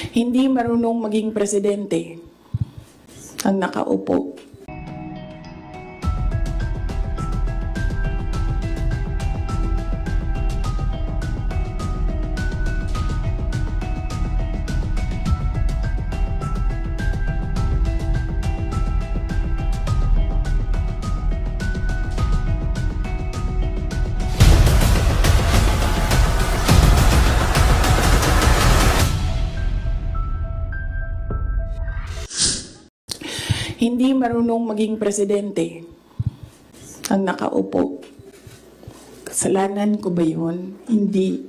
Hindi marunong maging presidente ang nakaupo. Hindi marunong maging presidente ang nakaupo. Kasalanan ko ba yun? Hindi.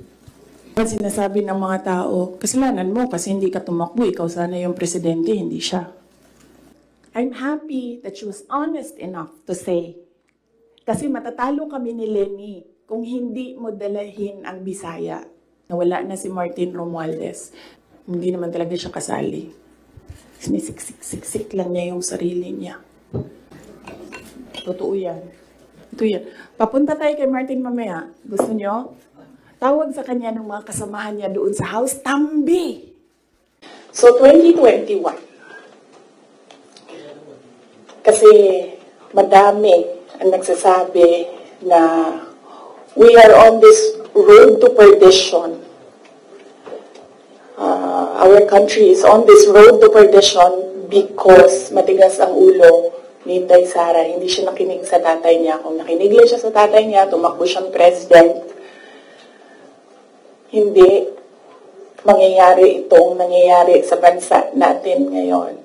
Sinasabi ng mga tao, kasalanan mo kasi hindi ka tumakbo, ikaw sana yung presidente, hindi siya. I'm happy that she was honest enough to say, kasi matatalo kami ni Lenny kung hindi mo dalahin ang Bisaya. Nawala na si Martin Romualdez. Hindi naman talaga siya kasali. Sinisiksik lang niya yung sarili niya. Totoo yan. Ito yan. Papunta tayo kay Martin mamaya. Gusto niyo? Tawag sa kanya ng mga kasamahan niya doon sa house, Tambi! So, 2021. Kasi madami ang nagsasabi na we are on this road to perdition. Our country is on this road to perdition because matigas ang ulo ni Inday Sara. Hindi siya nakinig sa tatay niya. Kung nakinig lang siya sa tatay niya, tumakbo siyang president. Hindi mangyayari itong nangyayari sa bansa natin ngayon.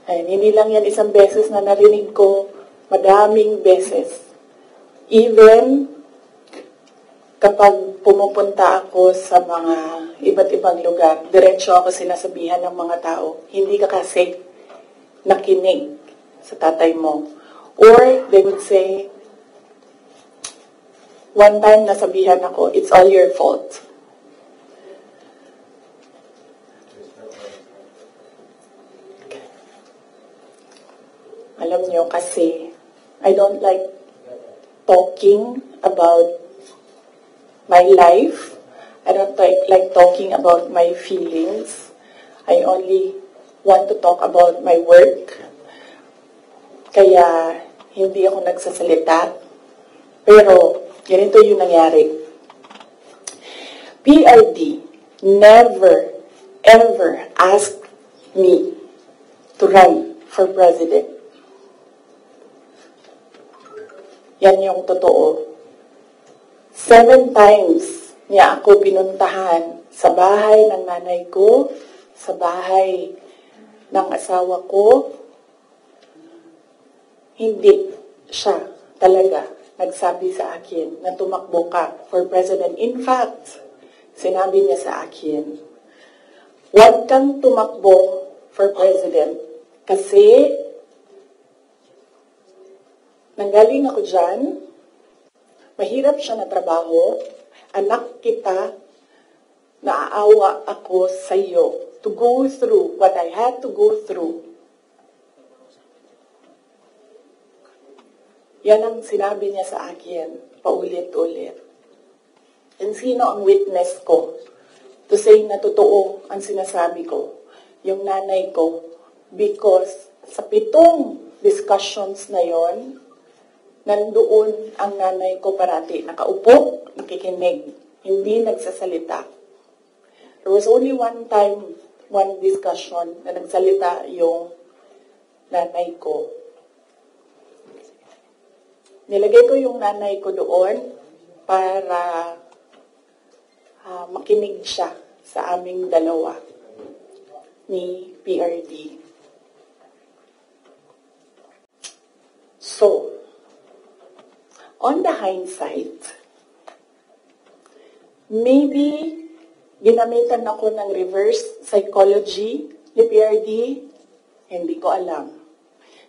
Ay, hindi lang yan isang beses na narinig ko, madaming beses. Even kapag pumupunta ako sa mga iba't ibang lugar, diretso ako sinasabihan ng mga tao, hindi ka kasi nakinig sa tatay mo. Or they would say, one time nasabihan ako, it's all your fault. Alam nyo, kasi I don't like talking about my life. I don't like talking about my feelings. I only want to talk about my work. Kaya hindi ako nagsasalita. Pero ganito yung nangyari. PRD never, ever asked me to run for president. Yan yung totoo. 7 times niya ako pinuntahan sa bahay ng nanay ko, sa bahay ng asawa ko. Hindi siya talaga nagsabi sa akin na tumakbo ka for president. In fact, sinabi niya sa akin, huwag kang tumakbo for president kasi nanggaling ako dyan, mahirap siya na trabaho, anak kita, naaawa ako sa iyo to go through what I had to go through. Yan ang sinabi niya sa akin, paulit-ulit. And sino ang witness ko to say na totoo ang sinasabi ko? Yung nanay ko. Because sa 7 discussions na yon, nandoon ang nanay ko parati, nakaupo, nakikinig, hindi nagsasalita. There was only one time, one discussion na nagsalita yung nanay ko. Nilagay ko yung nanay ko doon para makinig siya sa aming dalawa ni PRD. So, on the hindsight, maybe ginamitan ako ng reverse psychology ni PRD, hindi ko alam.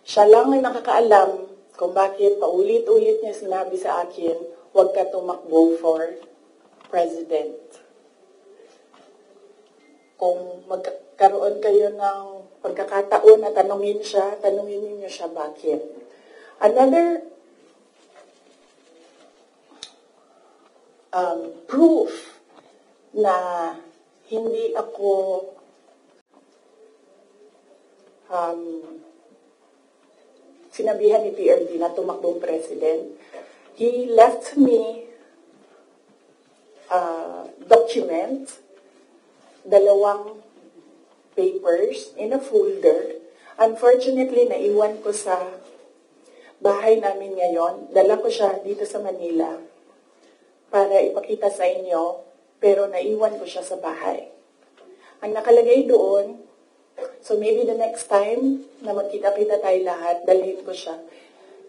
Siya lang ang nakakaalam kung bakit paulit-ulit niya sinabi sa akin, huwag ka tumakbo for president. Kung magkaroon kayo ng pagkakataon na tanungin niyo siya bakit. Another proof na hindi ako sinabihan ni PRD na tumakbong president, he left me document, 2 papers in a folder. Unfortunately, naiwan ko sa bahay namin ngayon. Dala ko siya dito sa Manila para ipakita sa inyo, pero naiwan ko siya sa bahay. Ang nakalagay doon, so maybe the next time na magkita-kita tayo lahat, dalhin ko siya.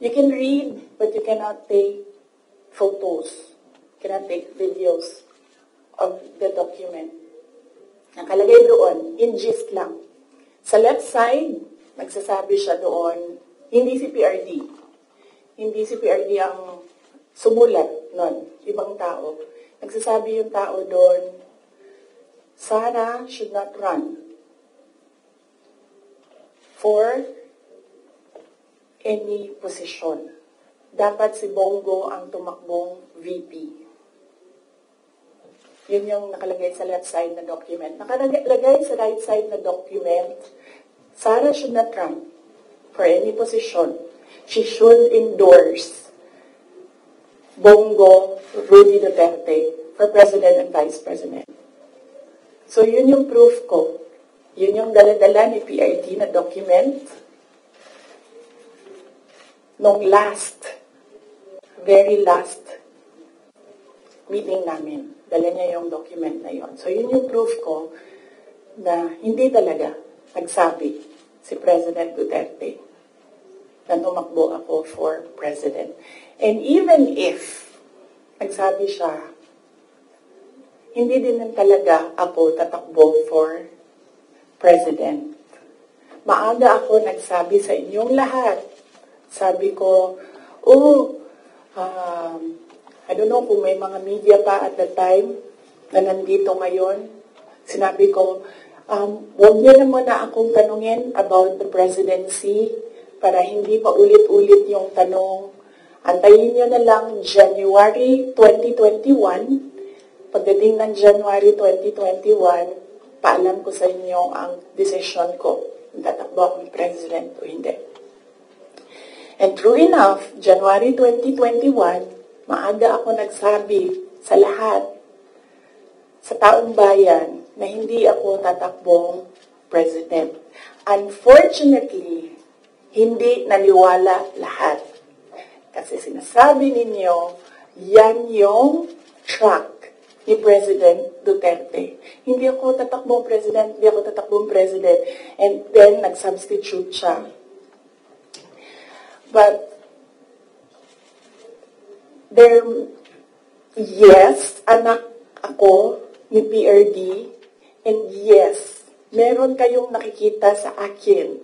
You can read, but you cannot take photos. You cannot take videos of the document. Nakalagay doon, in gist lang. Sa left side, nagsasabi siya doon, hindi si PRD. Hindi si PRD ang sumulat nun, ibang tao. Nagsasabi yung tao doon, Sara should not run for any position. Dapat si Bongo ang tumakbong VP. Yun yung nakalagay sa left side na document. Nakalagay sa right side na document, Sara should not run for any position. She should endorse Bongo Rudy Duterte for President and Vice President. So yun yung proof ko. Yun yung dala-dala ni PRD na document nung very last meeting namin. Dala niya yung document na yon. So yun yung proof ko na hindi talaga nagsabi si President Duterte na tumakbo ako for president. And even if nagsabi siya, hindi din talaga ako tatakbo for president. Maaga ako nagsabi sa inyong lahat. Sabi ko, I don't know kung may mga media pa at the time na nandito ngayon. Sinabi ko, huwag niyo naman na akong tanungin about the presidency para hindi pa ulit-ulit yung tanong. Antayin niyo na lang January 2021. Pagdating ng January 2021, paalam ko sa inyo ang decision ko. Tatakbo akong president o hindi. And true enough, January 2021, maaga ako nagsabi sa lahat, sa taong bayan, na hindi ako tatakbong president. Unfortunately, hindi naniwala lahat. Kasi sinasabi ninyo, yan yung track ni President Duterte. Hindi ako tatakbong president, hindi ako tatakbong president. And then, nag-substitute siya. But, yes, anak ako ni PRD, and yes, meron kayong nakikita sa akin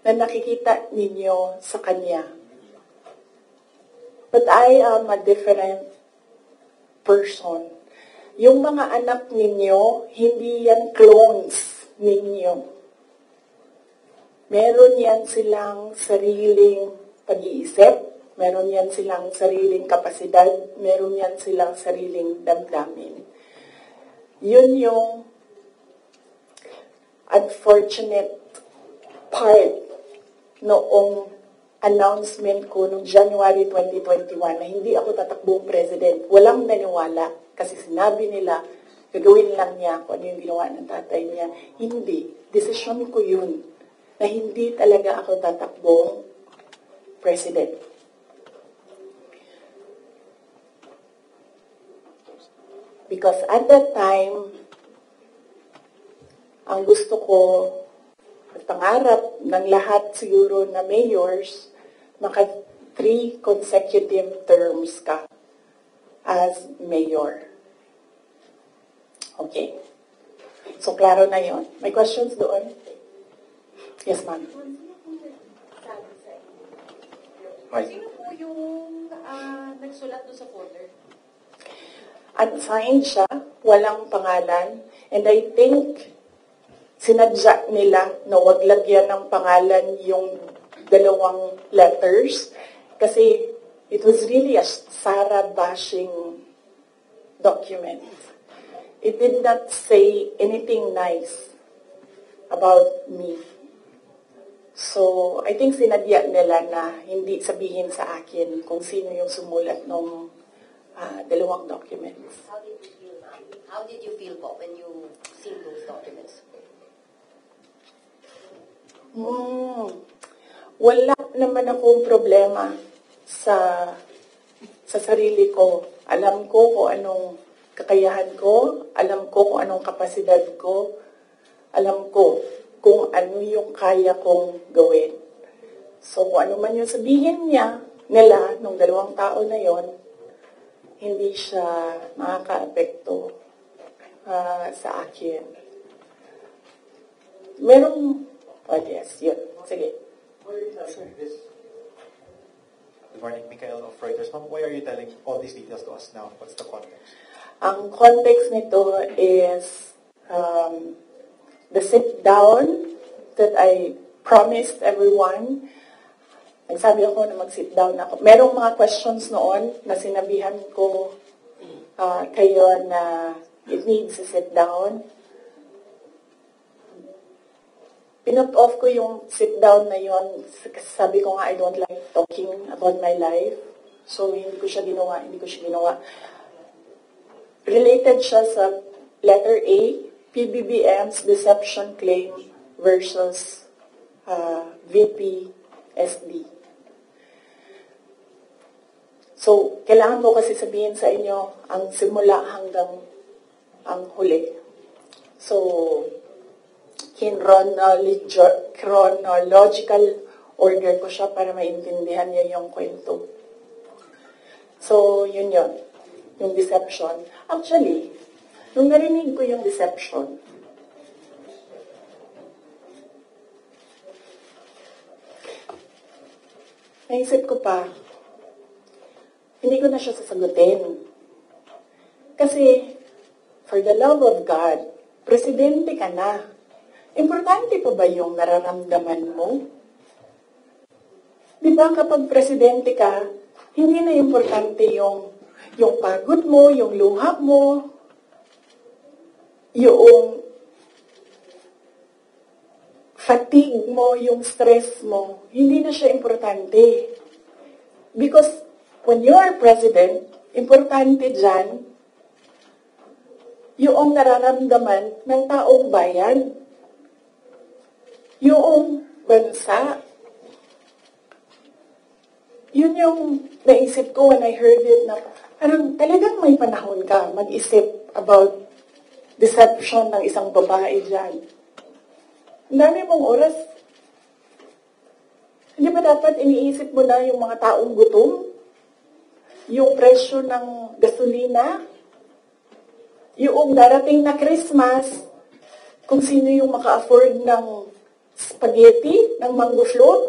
na nakikita ninyo sa kanya. But I am a different person. Yung mga anak ninyo, hindi yan clones ninyo. Meron yan silang sariling pag-iisip, meron yan silang sariling kapasidad, meron yan silang sariling damdamin. Yun yung unfortunate part noong announcement ko noong January 2021 na hindi ako tatakbong president. Walang naniwala kasi sinabi nila, gagawin lang niya kung ano yung ginawa ng tatay niya. Hindi. Desisyon ko yun na hindi talaga ako tatakbong president. Because at that time, ang gusto ko, at pangarap ng lahat siguro na mayors, maka 3 consecutive terms ka as mayor. Okay. So, klaro na yon. May questions doon? Yes, ma'am. Sino po yung nagsulat doon sa folder? Unsigned siya, walang pangalan, and I think sinadya nila na wag lagyan ng pangalan yung 2 letters kasi it was really a Sara bashing document. It did not say anything nice about me. So, I think sinadya nila na hindi sabihin sa akin kung sino yung sumulat ng dalawang documents. How did you feel, ma'am? How did you feel po when you seen those documents? Wala naman akong problema sa sarili ko. Alam ko kung anong kakayahan ko, alam ko kung anong kapasidad ko, alam ko kung ano yung kaya kong gawin. So, kung ano man yung sabihin nila, nung dalawang tao na yon, hindi siya makaka-apekto sa akin. Yes, yun. Sige. Good morning, Michael of Reuters. Ma'am, why are you telling all these details to us now? What's the context? Ang context nito is the sit-down that I promised everyone. Nagsabi ako na mag-sit down ako. Merong mga questions noon na sinabihan ko kayo na it needs a sit down. Pinut off ko yung sit down na yon kasi sabi ko nga I don't like talking about my life. So hindi ko siya ginawa. Related siya sa letter A, PBBM's deception claim versus VP SD. So, kailangan ko kasi sabihin sa inyo ang simula hanggang ang huli. So, chronological order ko siya para maintindihan niyo yung kwento. So, yun. Yung deception. Actually, nung narinig ko yung deception, naisip ko pa, hindi ko na siya sasagutin. Kasi, for the love of God, presidente ka na. Importante pa ba yung nararamdaman mo? Di ba kapag presidente ka, hindi na importante yung pagod mo, yung luha mo, yung fatigue mo, yung stress mo. Hindi na siya importante. Because when you are president, importante dyan yung nararamdaman ng taong bayan. Yung bansa. Yun yung naisip ko when I heard it na parang talagang may panahon ka mag-isip about deception ng isang babae dyan. Ang dami mong oras. Hindi ba dapat iniisip mo na yung mga taong gutom? Yung presyo ng gasolina? Yung darating na Christmas, kung sino yung maka-afford ng spaghetti, ng mango float,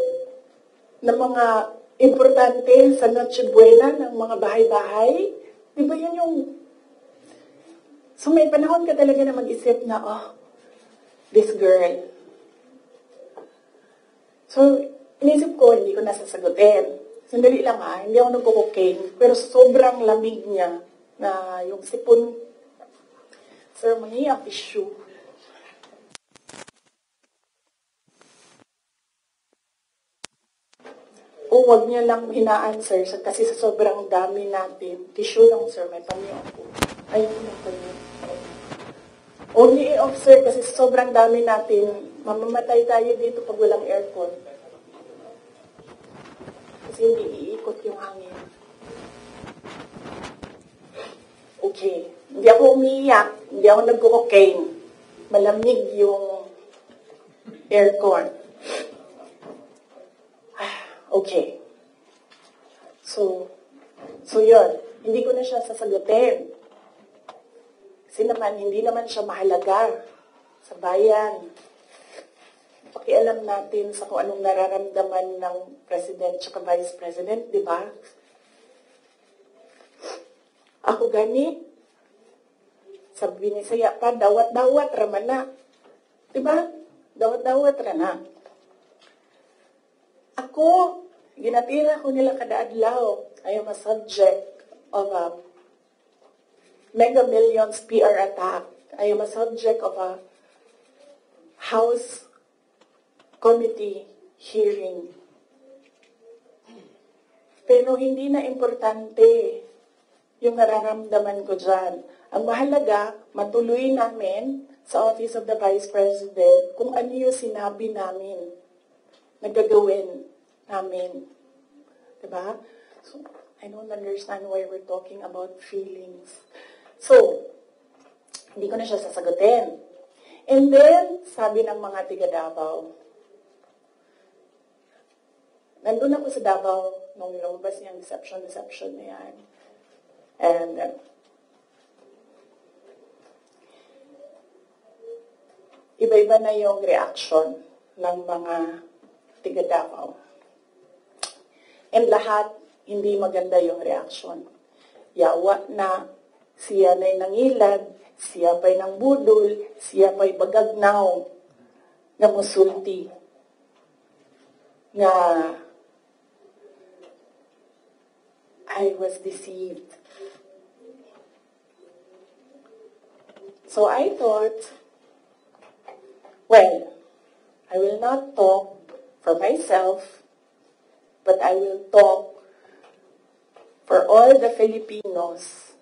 ng mga importante sa Noche Buena, ng mga bahay-bahay. Di ba yun yung... So may panahon ka talaga na mag-isip na, this girl. So, inisip ko, hindi ko nasasagutin. Sandali lang hindi ako nagko-cocaine. Pero sobrang lamig niya na yung sipon. Sir, mangi ang tissue. Huwag niya lang hinaan-answer kasi sa sobrang dami natin. Tissue lang, sir. May panyo ako. Ayun yung panyo. Only off, sir, kasi sa sobrang dami natin, mamamatay tayo dito pag walang aircon. Kasi hindi iikot yung hangin. Okay. Hindi ako umiiyak. Hindi ako nagko-cocaine. Malamig yung aircon. Okay. So yun. Hindi ko na siya sasagutin. Kasi naman, hindi naman siya mahalaga sa bayan. Pakialam natin sa kung anong nararamdaman ng president at vice president, di ba? Ako gani, sabi ni Saya pa, dawat-dawat raman na. Di ba? Dawat-dawat rana. Ako, ginatira ko nila kada adlaw. I am a subject of a Mega Millions PR attack. I am a subject of a House Committee hearing. Pero hindi na importante yung nararamdaman ko dyan. Ang mahalaga, matuloy namin sa Office of the Vice President kung ano yung sinabi namin na gagawin namin. Diba? So, I don't understand why we're talking about feelings. So, hindi ko na siya sasagutin. And then, sabi ng mga tiga Davao, nandun ako sa Davao nung lumabas niyang deception na yan. And, iba-iba na yung reaction ng mga tiga Davao. And lahat, hindi maganda yung reaction. Yawa na, siya na'y nangilad, siya pa'y nang budol, siya pa'y bagagnaw, nga musulti, nga I was deceived. So I thought, well, I will not talk for myself, but I will talk for all the Filipinos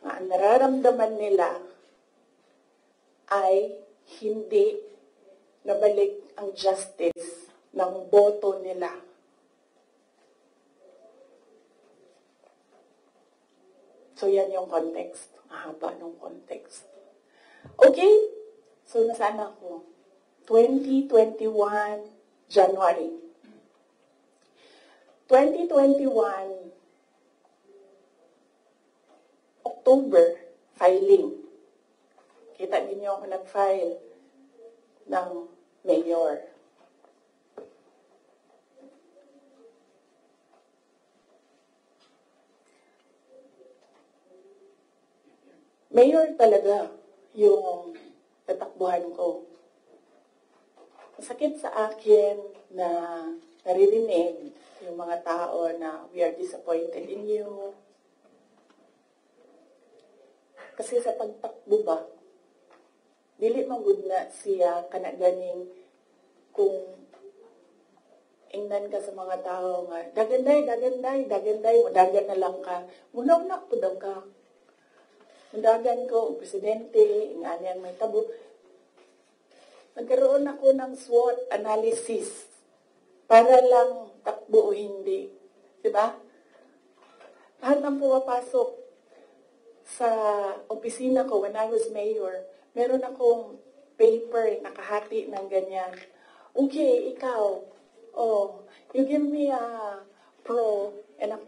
na ang nararamdaman nila ay hindi nabalik ang justice ng boto nila. So yan yung context. Mahaba ng context. Okay? So nasaan ako? 2021 January. 2021 October, filing. Kita ninyo ako nag-file ng mayor. Mayor talaga yung tatakbuhan ko. Masakit sa akin na naririnig yung mga tao na we are disappointed in you. Kasi sa pagtakbo ba, dili magud na siya kanaganing kung ingnan ka sa mga tao nga, daganday, mudagan na lang ka. Muna po daw ka. Mudagan ko, presidente, ingani ang may tabo. Nagkaroon ako ng SWOT analysis para lang takbo o hindi. Diba? Lahat ng pumapasok sa opisina ko when I was mayor, meron akong paper nakahati ng ganyan. Okay, ikaw, you give me a pro and a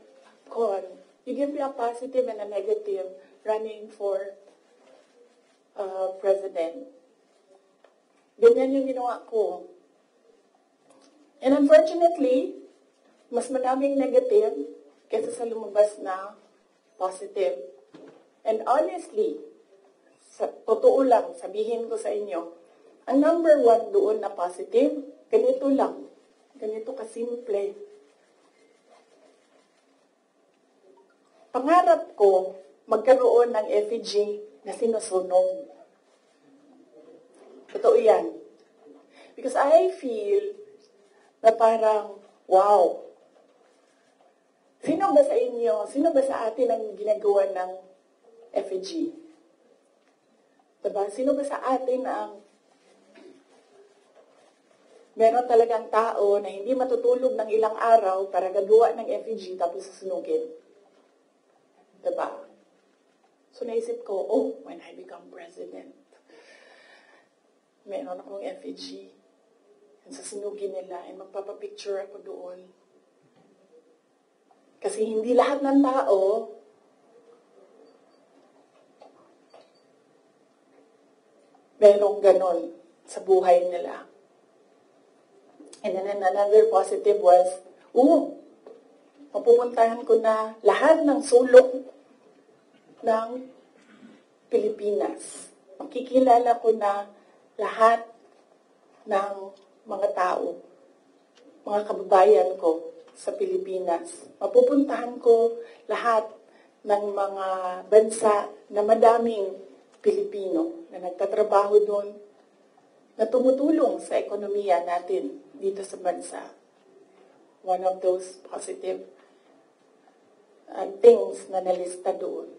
con. You give me a positive and a negative running for president. Ganyan yung ginawa ko. And unfortunately, mas maraming negative kaysa sa lumabas na positive. And honestly, sa totoo lang, sabihin ko sa inyo, ang number one doon na positive, ganito lang. Ganito kasimple. Pangarap ko, magkaroon ng effigy na sinusunog. Totoo yan. Because I feel na parang, wow. Sino ba sa inyo, sino ba sa atin ang ginagawa ng effigy? Diba? Sino ba sa atin ang meron talagang tao na hindi matutulog ng ilang araw para gagawa ng effigy tapos susunugin? Diba? So naisip ko, when I become president, meron akong effigy. And susunugin nila and magpapapicture ako doon. Kasi hindi lahat ng tao merong ganon sa buhay nila. And then another positive was, mapupuntahan ko na lahat ng sulok ng Pilipinas. Makikilala ko na lahat ng mga tao, mga kababayan ko sa Pilipinas. Mapupuntahan ko lahat ng mga bansa na madaming Pilipino na nagtatrabaho doon. na tumutulong sa ekonomiya natin dito sa bansa. One of those positive things na nalista doon,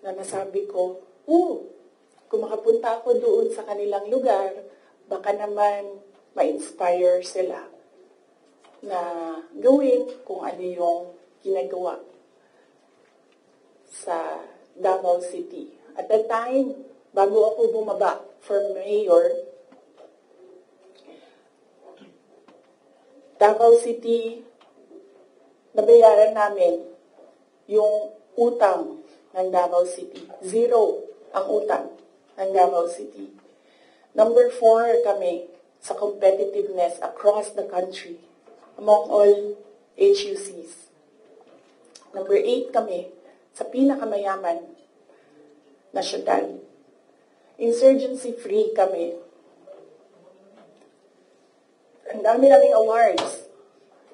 na nasabi ko, kung makapunta ako doon sa kanilang lugar, baka naman ma-inspire sila na gawin kung ano yung ginagawa sa Davao City. At that time, bago ako bumaba for mayor, Davao City, nabayaran namin yung utang ng Davao City. 0 ang utang ng Davao City. Number 4 kami sa competitiveness across the country among all HUCs. Number 8 kami sa pinakamayaman na syudad. Insurgency-free kami. Ang dami naming awards.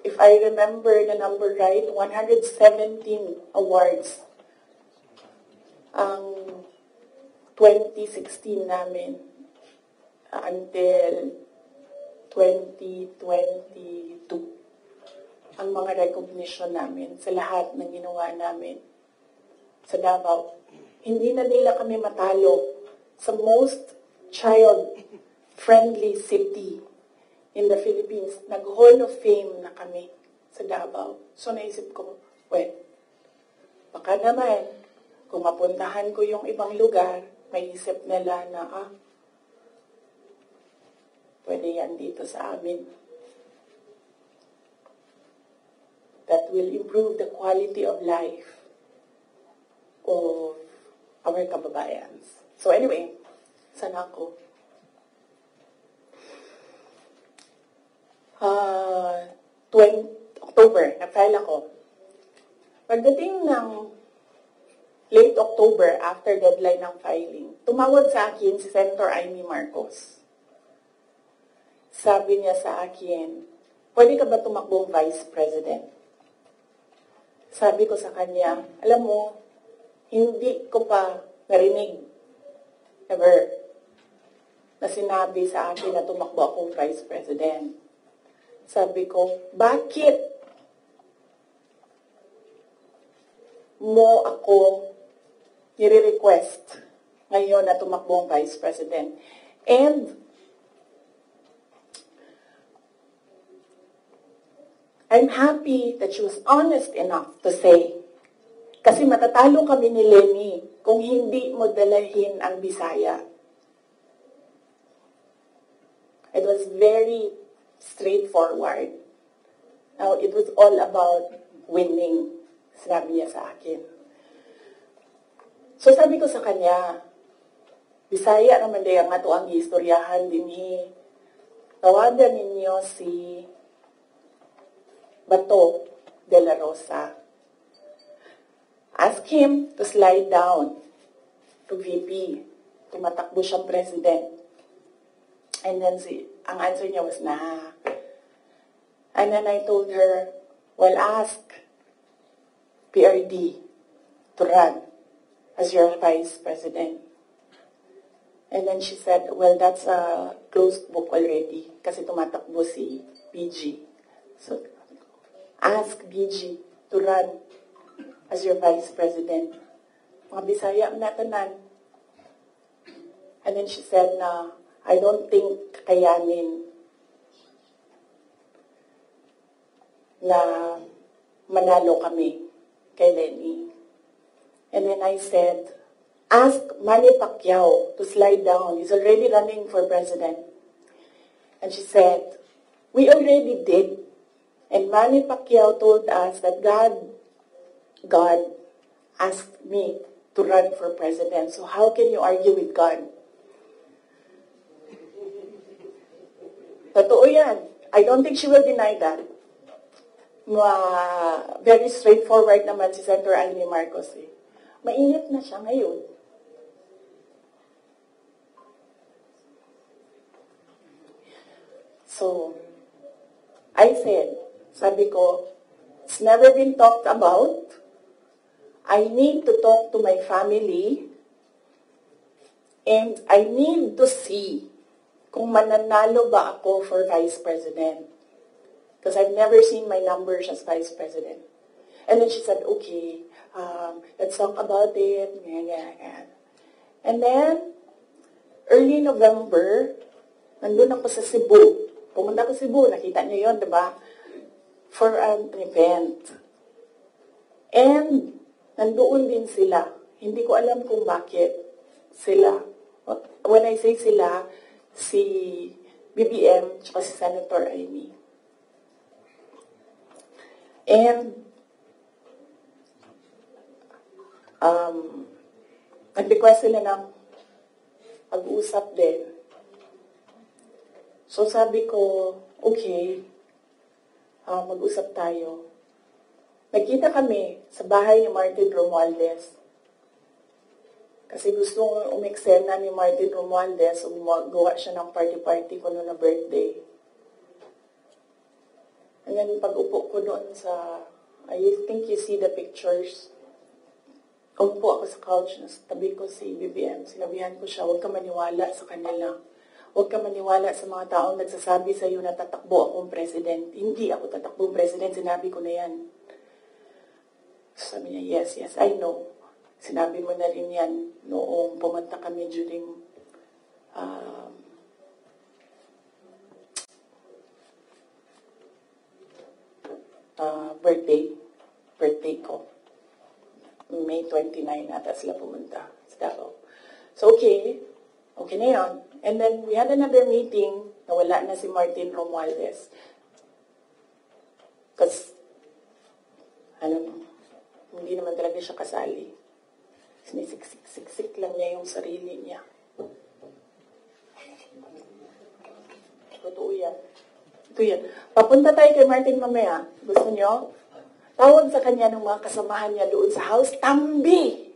If I remember the number right, 117 awards ang 2016 namin until 2022. Ang mga recognition namin sa lahat ng ginawa namin sa Davao. Hindi na nila kami matalo sa most child-friendly city in the Philippines. Nag-Hall of Fame na kami sa Davao. So naisip ko, baka naman, kung mapuntahan ko yung ibang lugar, may isip nila na, pwede yan dito sa amin. That will improve the quality of life of our kababayans. So anyway, sana ako. October, na-file ako. Pagdating ng late October, after deadline ng filing, tumawag sa akin si Senator Amy Marcos. Sabi niya sa akin, pwede ka ba tumakbong Vice President? Sabi ko sa kanya, alam mo, hindi ko pa narinig, ever, na sinabi sa akin na tumakbo akong Vice President. Sabi ko, bakit mo ako nire-request ngayon na tumakbo ang Vice President? And I'm happy that she was honest enough to say, kasi matatalo kami ni Lenny kung hindi mo dalahin ang Bisaya. It was very straightforward. Now, it was all about winning, sinabi niya sa akin. So sabi ko sa kanya, Bisaya naman day ang ato ang istoryahan din tawagan ninyo si Bato de la Rosa. Ask him to slide down to VP. Tumatakbo siyang president. And then ang answer niya was, nah. And then I told her, well, ask PRD to run as your vice president. And then she said, well, that's a closed book already kasi tumatakbo si BG. So, ask BG to run as your vice president. Mga Bisaya na tanan. And then she said na, I don't think kayanin na manalo kami kay Lenny. And then I said, ask Manny Pacquiao to slide down. He's already running for president. And she said, we already did. And Manny Pacquiao told us that God asked me to run for president. So how can you argue with God? Totoo yan. I don't think she will deny that. Very straightforward naman si Senator Amy Marcos. Mainit na siya ngayon. So, I said, sabi ko, it's never been talked about. I need to talk to my family and I need to see kung mananalo ba ako for Vice President. Because I've never seen my numbers as Vice President. And then she said, okay, let's talk about it. And then, early November, nandun ako sa Cebu. Pumunta ako sa Cebu, nakita niyo yun, diba? For an event. And, nandoon din sila. Hindi ko alam kung bakit sila. When I say sila, si BBM, tsaka si Senator Amy. And, nag-request sila ng pag-uusap din. So sabi ko, okay, mag-usap tayo. Nagkita kami sa bahay ni Martin Romualdez. Kasi gusto umeksena ni Martin Romualdez, gawa siya ng party-party ko noon na birthday. And then pag-upo ko doon sa, I think you see the pictures. Umupo ako sa couch, nasa tabi ko si BBM. Sinabihan ko siya, huwag ka maniwala sa kanila. Huwag ka maniwala sa mga taong nagsasabi sa iyo na tatakbo akong president. Hindi ako tatakbong president, sinabi ko na yan. Sabi niya, yes, I know. Sinabi mo na rin yan noong pumunta kami during birthday ko. May 29 ata sila pumunta sa Davao. So, okay na yun. And then, we had another meeting na wala na si Martin Romualdez. Kasi, hindi naman talaga siya kasali. Sinisiksik lang niya yung sarili niya. Totoo yan. Ito yan. Papunta tayo kay Martin mamaya. Gusto niyo? Tawag sa kanya ng mga kasamahan niya doon sa house, Tambi!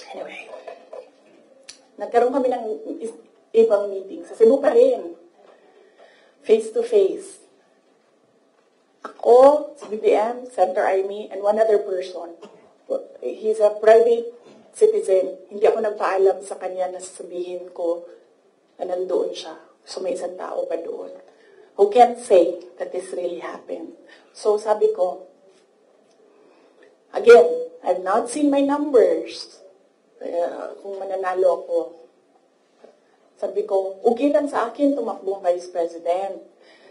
Anyway, nagkaroon kami ng ibang meeting. Sa Cebu pa rin. Face to face. Ako, si BBM, Senator Amy, and one other person. He's a private citizen. Hindi ako nagpaalam sa kanya na sasabihin ko na nandoon siya. So may isang tao pa doon who can say that this really happened. So sabi ko, again, I've not seen my numbers. Kung mananalo ako. Sabi ko, okay lang sa akin tumakbong Vice President.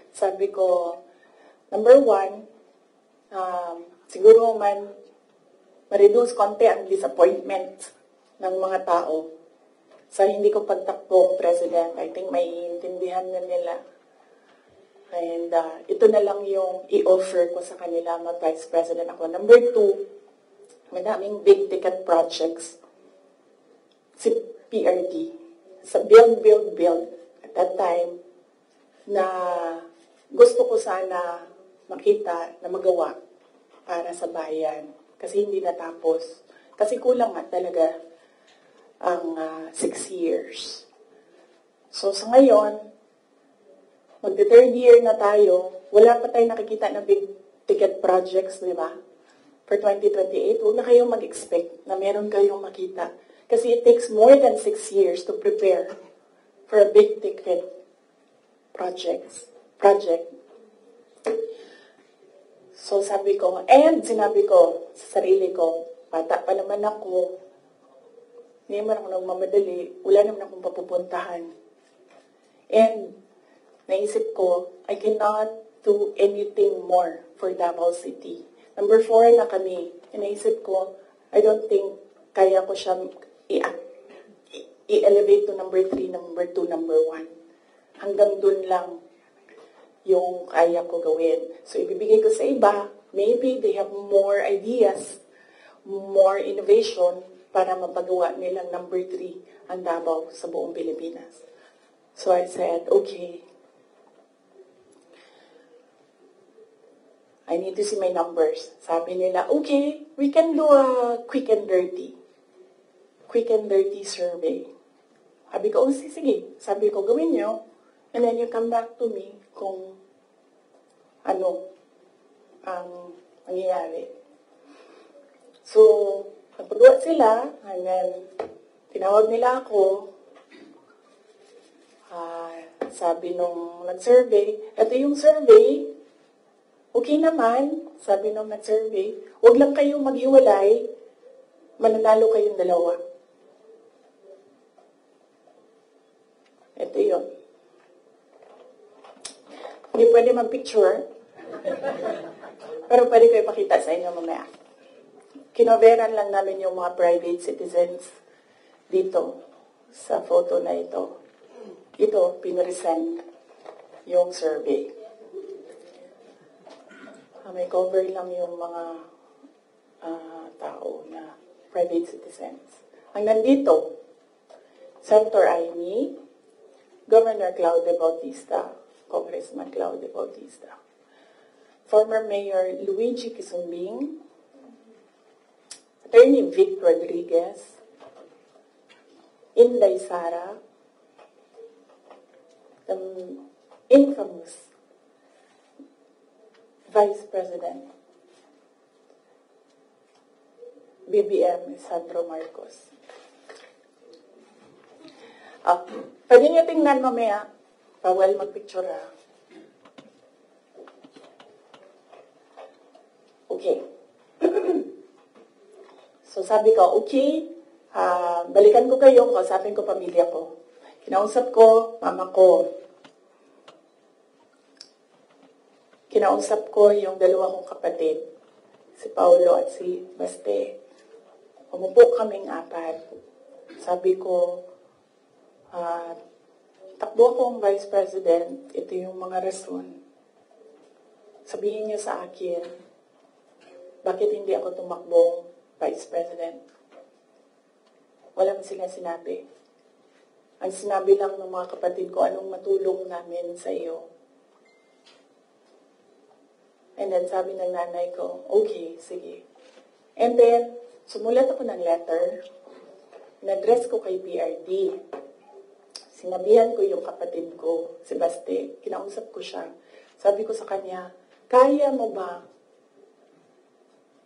Sabi ko, number one, siguro ma-reduce konti ang disappointment ng mga tao sa hindi ko pagtakbong president. I think may intindihan na nila. And ito na lang yung i-offer ko sa kanila mag-vice president ako. Number two, madaming big ticket projects. Si PRD. Sa build. At that time, na gusto ko sana makita na magawa para sa bayan. Kasi hindi natapos. Kasi kulang nga talaga ang 6 years. So sa ngayon, magte-third year na tayo, wala pa tayong nakikita na big ticket projects, di ba? For 2028, huwag na kayong mag-expect na meron kayong makita. Kasi it takes more than 6 years to prepare for a big ticket project. So sabi ko, and sinabi ko sa sarili ko, bata pa naman ako, hindi naman ako nagmamadali, wala naman akong papupuntahan. And naisip ko, I cannot do anything more for Davao City. Number 4 na kami. And naisip ko, I don't think kaya ko siya i-elevate to number 3, number 2, number 1. Hanggang dun lang yung kaya ko gawin. So, ibibigay ko sa iba, maybe they have more ideas, more innovation, para mapagawa nilang number 3 ang Davao sa buong Pilipinas. So, I said, okay, I need to see my numbers. Sabi nila, okay, we can do a quick and dirty survey. Sabi ko, oh, sige. Sabi ko, gawin nyo. And then you come back to me kung ano ang nangyayari. So, nagpagawa sila, and then, tinawag nila ako, sabi nung nag-survey, ito yung survey, okay naman, sabi nung nag-survey, huwag lang kayo maghiwalay, mananalo kayong dalawa. Ito yun. Hindi pwede mag-picture, pero pwede ko ipakita sa inyo mamaya. Kinoveran lang namin yung mga private citizens dito sa photo na ito. Ito, pinresent yung survey. May cover lang yung mga tao na private citizens. Ang nandito, Senator Amy, Governor Claude Bautista, Congressman Claude Bautista, former Mayor Luigi Quisumbing, Attorney Vic Rodriguez, Inday Sara, the infamous Vice President BBM Sandro Marcos. Pwede niyo tingnan mamaya, bawal magpicture ha. Okay. So sabi ko, okay, balikan ko kayo, kausapin ko pamilya ko. Kinausap ko, mama ko. Kinausap ko yung dalawa kong kapatid, si Paulo at si Baste. Umupo kaming apat. Sabi ko, takbo akong Vice President, ito yung mga rason. Sabihin niyo sa akin, bakit hindi ako tumakbong Vice President? Walang sila sinabi. Ang sinabi lang ng mga kapatid ko, anong matulong namin sa iyo. And then sabi ng nanay ko, okay, sige. And then, sumulat ako ng letter, in-address ko kay PRD. Sinabihan ko yung kapatid ko, si Baste, kinausap ko siya. Sabi ko sa kanya, kaya mo ba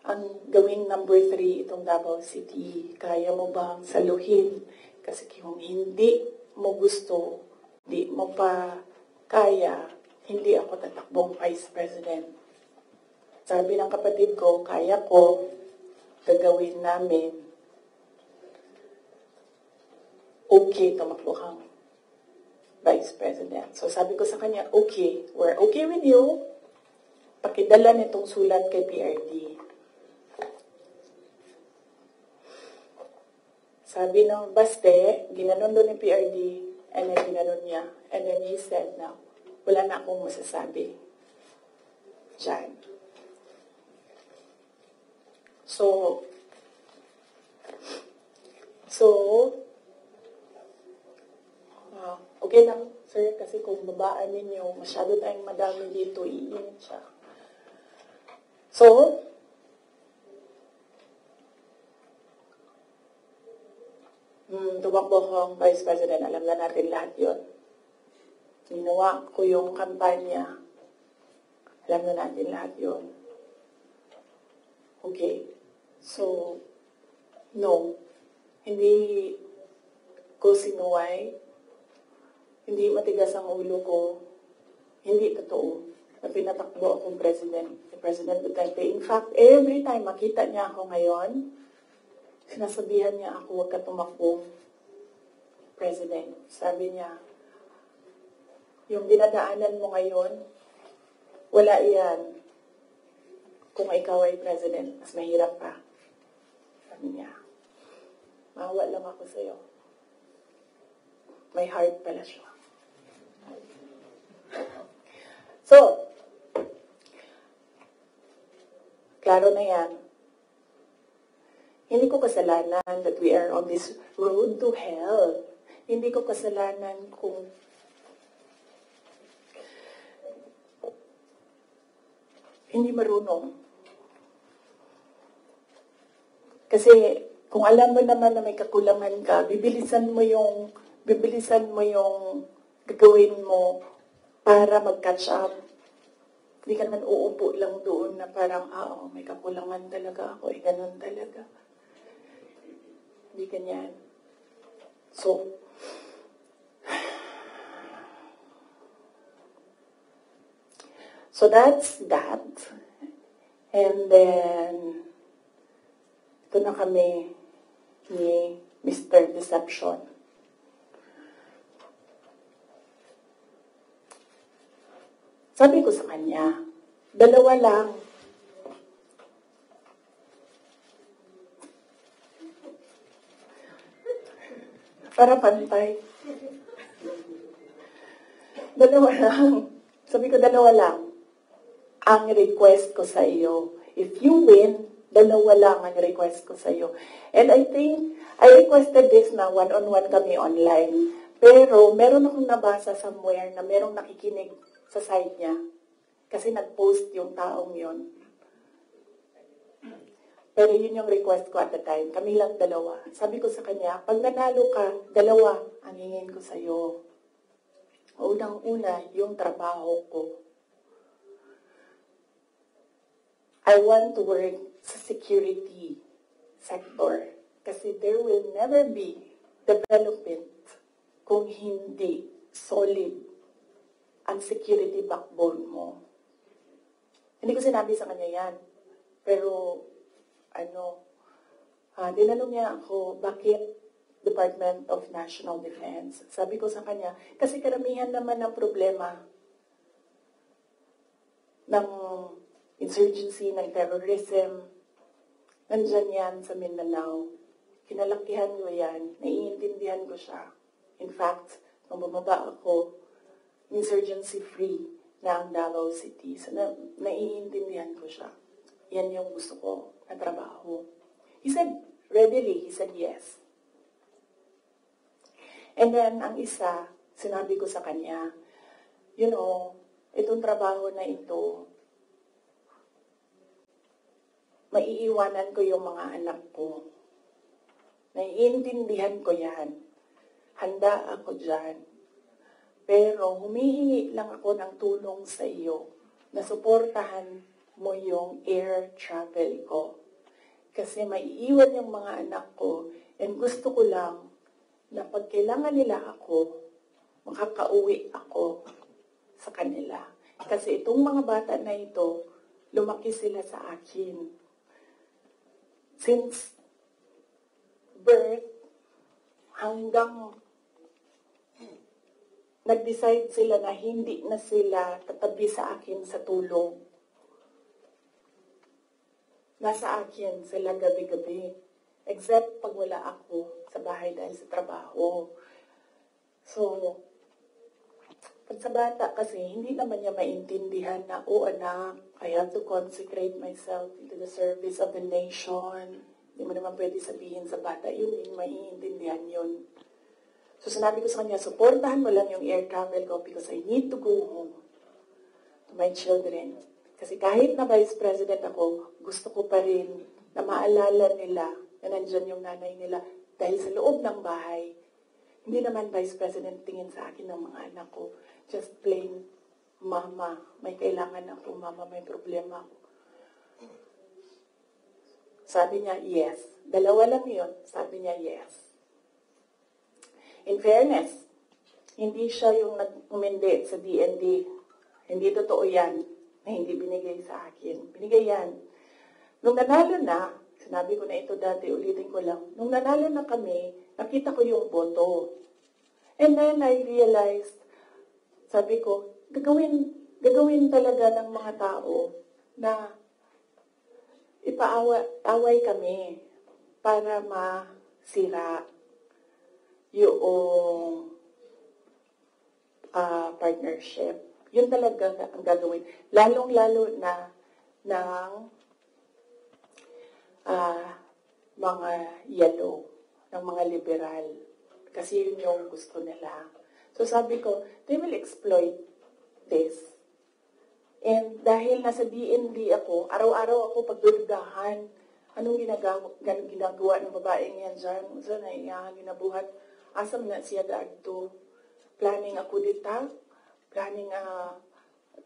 ang gawing number 3 itong Davao City? Kaya mo bang saluhin? Kasi kung hindi mo gusto, hindi mo pa kaya, hindi ako tatakbong Vice President. Sabi ng kapatid ko, kaya ko, gagawin namin. Okay, tumakbo kang Vice President. So sabi ko sa kanya, okay, we're okay with you. Pakidala nitong sulat kay PRD. Sabi ng Baste, ginanon doon ni PRD, and then ginanon niya. And then he said, now, wala na akong masasabi. Diyan. So, okay lang, sir, kasi kung babaan ninyo, masyado tayong madami dito, iinit siya. So, tumakbo akong Vice President, alam na natin lahat yun. Ginawa ko yung kampanya, alam na natin lahat yun. Okay, so, no, hindi ko sinuway, hindi matigas ang ulo ko, hindi totoo na pinatakbo akong President, President Duterte. In fact, every time makita niya ako ngayon, sinasabihan niya ako, huwag ka tumakbong President. Sabi niya, yung dinadaanan mo ngayon, wala iyan. Kung ikaw ay President, mas mahirap pa. Sabi niya, maawa lang ako sa'yo. May heart pala siya. So, klaro na yan. Hindi ko kasalanan that we are on this road to hell. Hindi ko kasalanan kung hindi marunong. Kasi kung alam mo naman na may kakulangan ka, bibilisan mo yung gagawin mo para mag-catch up. Hindi ka naman uupo lang doon na parang, may kakulangan talaga ako, ganun talaga. Hindi ganyan. So that's that. And then, ito na kami ni Mr. Deception. Sabi ko sa kanya, 2 lang. Para pantay. 2 lang. Sabi ko, 2 lang. Ang request ko sa iyo. If you win, 2 lang ang request ko sa iyo. And I think, I requested this na one-on-one kami online. Pero meron akong nabasa somewhere na merong nakikinig sa side niya. Kasi nag-post yung taong yon. Pero yun yung request ko at the time. Kami lang 2. Sabi ko sa kanya, pag nanalo ka, 2 ang hingin ko sa'yo. Unang-una, yung trabaho ko. I want to work sa security sector. Kasi there will never be development kung hindi solid ang security backbone mo. Hindi ko sinabi sa kanya yan. Pero, tinanong niya ako, bakit Department of National Defense? Sabi ko sa kanya, kasi karamihan naman ng problema ng insurgency, ng terrorism, nandyan yan sa Mindanao. Kinalakihan ko yan, naiintindihan ko siya. In fact, nung bumaba ako, insurgency-free na ang Davao City. So, naiintindihan ko siya. Yan yung gusto ko na trabaho. He said, readily, he said yes. And then, ang isa, sinabi ko sa kanya, itong trabaho na ito, maiiwanan ko yung mga anak ko. Naiintindihan ko yan. Handa ako dyan. Pero humihingi lang ako ng tulong sa iyo na suportahan mo yung air travel ko. Kasi maiiwan yung mga anak ko and gusto ko lang na pag kailangan nila ako, makakauwi ako sa kanila. Kasi itong mga bata na ito, lumaki sila sa akin. Since birth hanggang nag-decide sila na hindi na sila tatabi sa akin sa tulong. Nasa akin sila gabi-gabi. Except pag wala ako sa bahay dahil sa trabaho. So, pag sa bata kasi, hindi naman niya maintindihan na, anak, I have to consecrate myself into the service of the nation. Hindi mo naman pwede sabihin sa bata, yun din, maiintindihan yun. So, sinabi ko sa kanya, supportahan mo lang yung air travel ko because I need to go home to my children. Kasi kahit na Vice President ako, gusto ko pa rin na maalala nila na nandyan yung nanay nila dahil sa loob ng bahay. Hindi naman Vice President tingin sa akin ng mga anak ko. Just plain, mama, may kailangan ako, mama, may problema ako. Sabi niya, yes. 2 lang yun. Sabi niya, yes. In fairness, hindi siya yung nag-umindi sa DND. Hindi totoo yan na hindi binigay sa akin. Binigay yan. Nung nanalo na, sinabi ko na ito dati, ulitin ko lang. Nung nanalo na kami, nakita ko yung boto. And then I realized, sabi ko, gagawin talaga ng mga tao na ipaaway kami para masira yung partnership. Yun talaga ang gagawin. Lalong-lalo na ng mga yellow, ng mga liberal. Kasi yun yung gusto nila. So sabi ko, they will exploit this. And dahil nasa DND ako, araw-araw ako pagdududahan, anong ginagawa ng babaeng yan dyan? So naiyahan, ginabuhat. Asam na siya daagto. Planning ako dita. Planning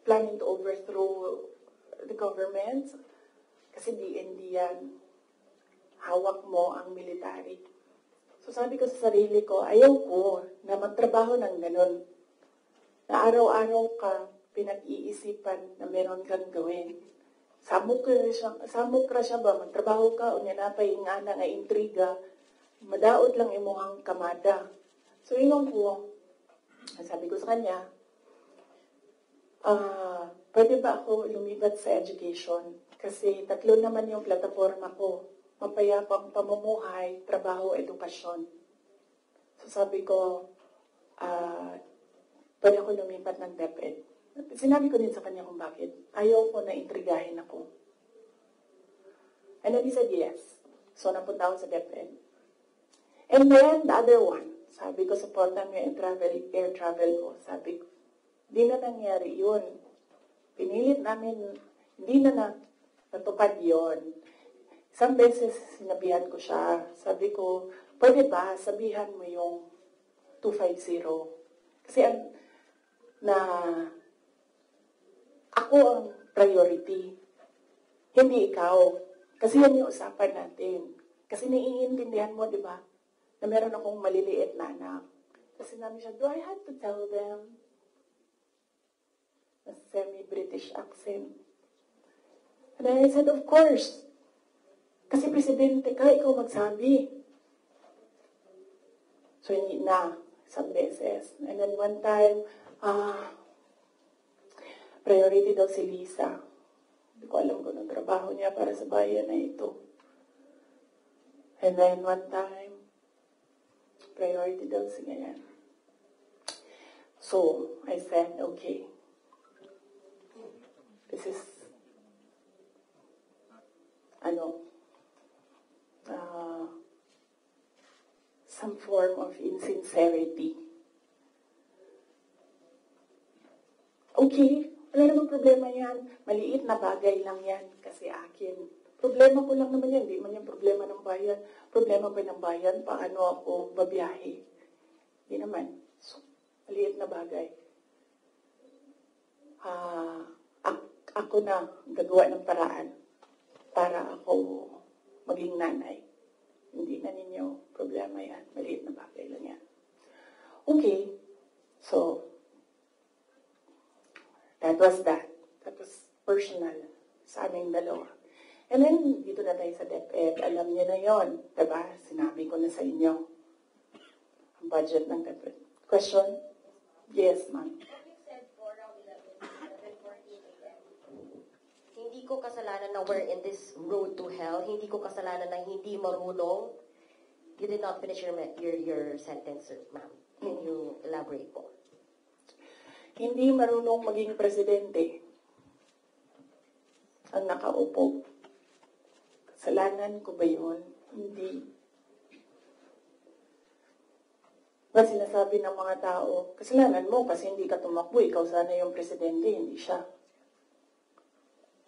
planning to overthrow the government. Kasi DND yan. Hawak mo ang military. So sabi ko sa sarili ko, ayaw ko na magtrabaho ng ganun. Na araw-araw ka pinag-iisipan na meron kang gawin. Samok ra siya ba? Magtrabaho ka, unya na pahinga na nga intriga, madaot lang imuhang kamada. So yun ko, sabi ko sa kanya, pwede ba ako lumipat sa education? Kasi 3 naman yung plataforma ko. Mapayapang pamumuhay, trabaho, edukasyon. So sabi ko, pwede ako lumipat ng DepEd. Sinabi ko din sa kanya kung bakit. Ayaw ko na intrigahin ako. And then he said yes. So napunta ako sa DepEd. And then the other one, sabi ko, supportan mo yung air travel ko. Sabi ko, di na nangyari yun. Pinilit namin, hindi na natupad yun. Isang beses sinabihan ko siya. Sabi ko, pwede ba sabihan mo yung 250? Kasi ako ang priority. Hindi ikaw. Kasi yan yung usapan natin. Kasi naiintindihan mo, di ba? Na meron akong maliliit na anak. Kasi namin siya, do I have to tell them? A semi-British accent. And I said, of course. Kasi presidente ka, ikaw magsabi. So, hindi na. Isang beses. And then one time, priority daw si Lisa. Hindi ko alam kung anong trabaho niya para sa bayan na ito. And then one time, priority daw si ngayon. So, I said, okay. This is, some form of insincerity. Okay, wala namang problema yan. Maliit na bagay lang yan kasi akin. Problema ko lang naman yan. Hindi man yung problema ng bayan. Problema ba ng bayan? Paano ako babiyahe? Hindi naman. So, maliit na bagay. Ako na gagawa ng paraan para ako maging nanay. Hindi na ninyo problema yan. Maliit na bagay lang yan. Okay. So, that was that. That was personal sa aming dalawa. And then, dito na tayo sa DepEd. Alam niyo na yon, diba? Sinabi ko na sa inyo. Ang budget ng DepEd. Question? Yes, ma'am. Hindi ko kasalanan na we're in this road to hell. Hindi ko kasalanan na hindi marunong. You did not finish your sentence, ma'am. Can you elaborate po? Hindi marunong maging presidente ang nakaupo. Kasalanan ko ba yun? Hindi. Ba sinasabi ng mga tao, kasalanan mo kasi hindi ka tumakbo, ikaw sana yung presidente, hindi siya.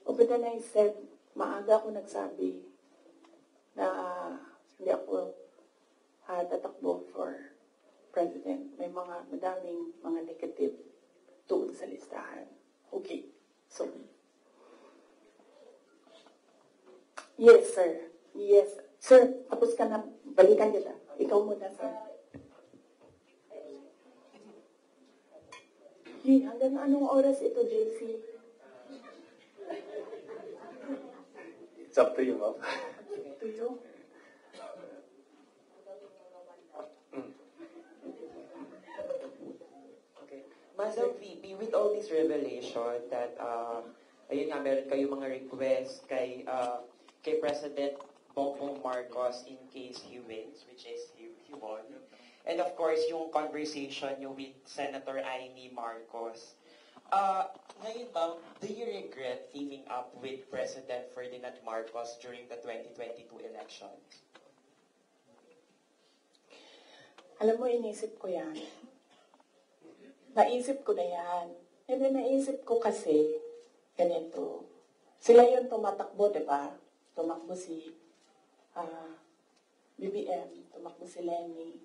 But then I said, maaga ako nagsabi na hindi ako tatakbo for president. May madaming mga negative doon sa listahan. Okay. So, yes, sir. Yes. Sir, tapos ka na. Balikan kita. Ikaw muna, sir. Hanggang anong oras ito, JC? It's up to you, ma'am. To you. Okay. Madam VP, with all this revelation that, ayun nga, meron kayong mga request kay President Bongbong Marcos in case he wins, which is he won. And of course, yung conversation nyo with Senator Amy Marcos. Ngayon ba, do you regret teaming up with President Ferdinand Marcos during the 2022 elections? Alam mo, inisip ko yan. Naisip ko na yan. And then naisip ko kasi, ganito. Sila yung tumatakbo, di ba? Tumakbo si BBM, tumakbo si Lenny.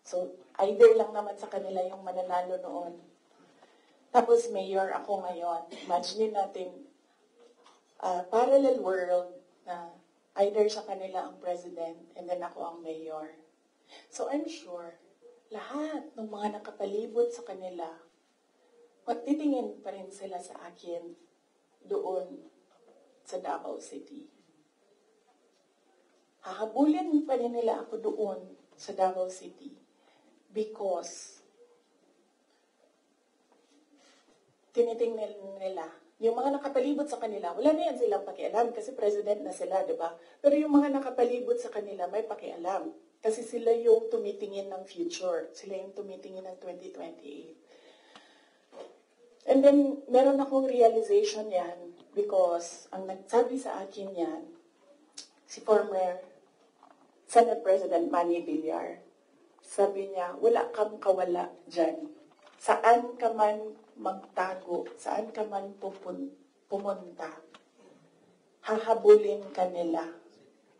So, either lang naman sa kanila yung mananalo noon. Tapos mayor ako ngayon. Imagine natin, parallel world na either sa kanila ang president and then ako ang mayor. So I'm sure, lahat ng mga nakapalibot sa kanila, magtitingin pa rin sila sa akin doon sa Davao City. Hahabulin pa rin nila ako doon sa Davao City because tinitingnan nila, yung mga nakapalibot sa kanila, wala na yan silang pakialam kasi president na sila, di ba? Pero yung mga nakapalibot sa kanila, may pakialam. Kasi sila yung tumitingin ng future. Sila yung tumitingin ng 2028. And then, meron akong realization yan because ang nagsabi sa akin yan, si former Senate President Manny Villar. Sabi niya, wala kang kawala dyan. Saan ka man magtago, saan ka man pumunta, hahabulin ka nila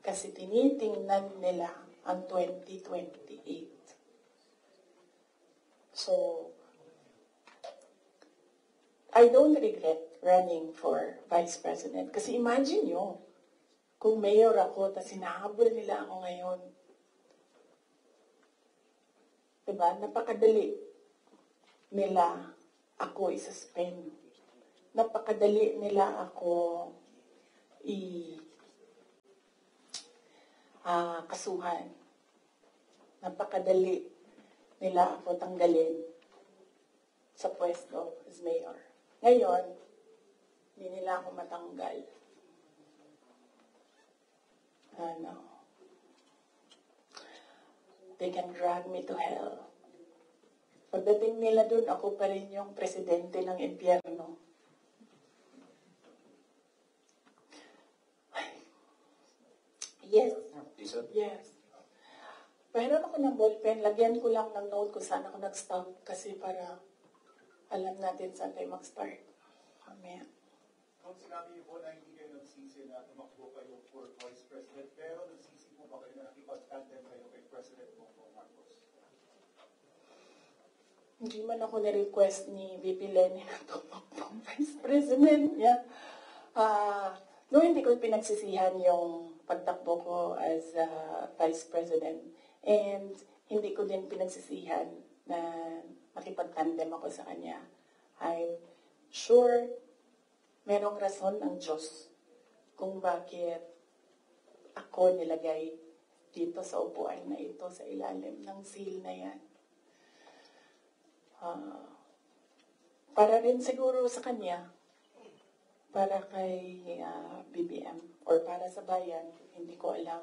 kasi tinitingnan nila ang 2028. So, I don't regret running for Vice President. Kasi imagine nyo, kung mayor ako, tapos hinahabol nila ako ngayon. Diba? Napakadali nila ako i-suspend. Napakadali nila ako kasuhan. Napakadali nila ako tanggalin sa pwesto as mayor. Ngayon, hindi nila ako matanggal. They can drag me to hell. Pagdating nila dun, ako pa rin yung presidente ng impyerno. Yes. Yes. Meron ako ng ballpen, lagyan ko lang ng note kung saan ako nag-stop kasi para alam natin saan tayo mag-start. Mamaya. Kung sinabi niyo po na hindi kayo nagsisi na tumakbo kayo for Vice President, pero nagsisi po ba kayo na nakipag-tandem kayo kay President Bongbong Marcos? Hindi man ako na-request ni VP Lenny na tumakbong Vice President niya. No, hindi ko pinagsisihan yung pagtakbo ko as Vice President. And hindi ko din pinagsisihan na makipag-tandem ako sa kanya. I'm sure merong rason ng Diyos kung bakit ako nilagay dito sa upuan na ito, sa ilalim ng seal na yan. Para rin siguro sa kanya, para kay BBM, or para sa bayan, hindi ko alam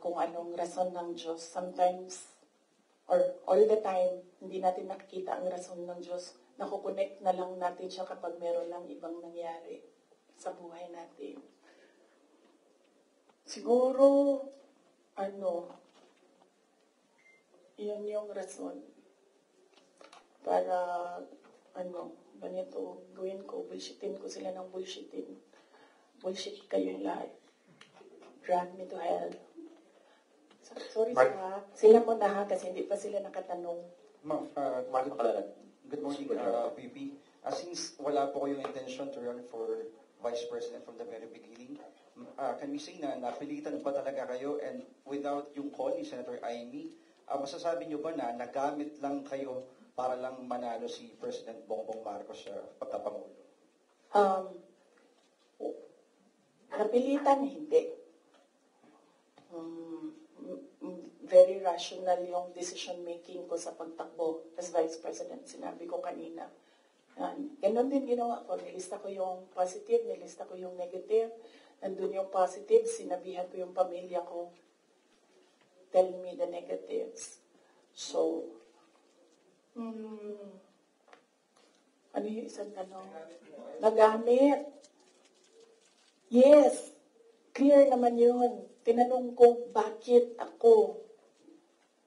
kung anong rason ng Diyos. Sometimes, or all the time, hindi natin nakikita ang rason ng Diyos. Nakukonect na lang natin siya kapag meron lang ibang nangyari sa buhay natin. Siguro, yun yung rason. Para, ganito, gawin ko, bullshitin ko sila ng bullshitin. Bullshit kayong lahat. Drag me to hell. Sorry sila mo na kasi hindi pa sila nakatanong. Marco Palaran. Good morning, VP. Since wala po kayong intention to run for Vice President from the very beginning, can we say na napilitan pa talaga kayo and without yung call ni Senator Amy, masasabi niyo ba na nagamit lang kayo para lang manalo si President Bongbong Marcos sa pagkapangulo? Napilitan, hindi. Very rational yung decision making ko sa pagtakbo as Vice President. Sinabi ko kanina. Ganon din ginawa ko. Nilista ko yung positive, nilista ko yung negative. Nandun yung positive, sinabihan ko yung pamilya ko. Tell me the negatives. So, ano yung isang tanong? Nagamit. Yes. Clear naman yun. Tinanong ko, bakit ako?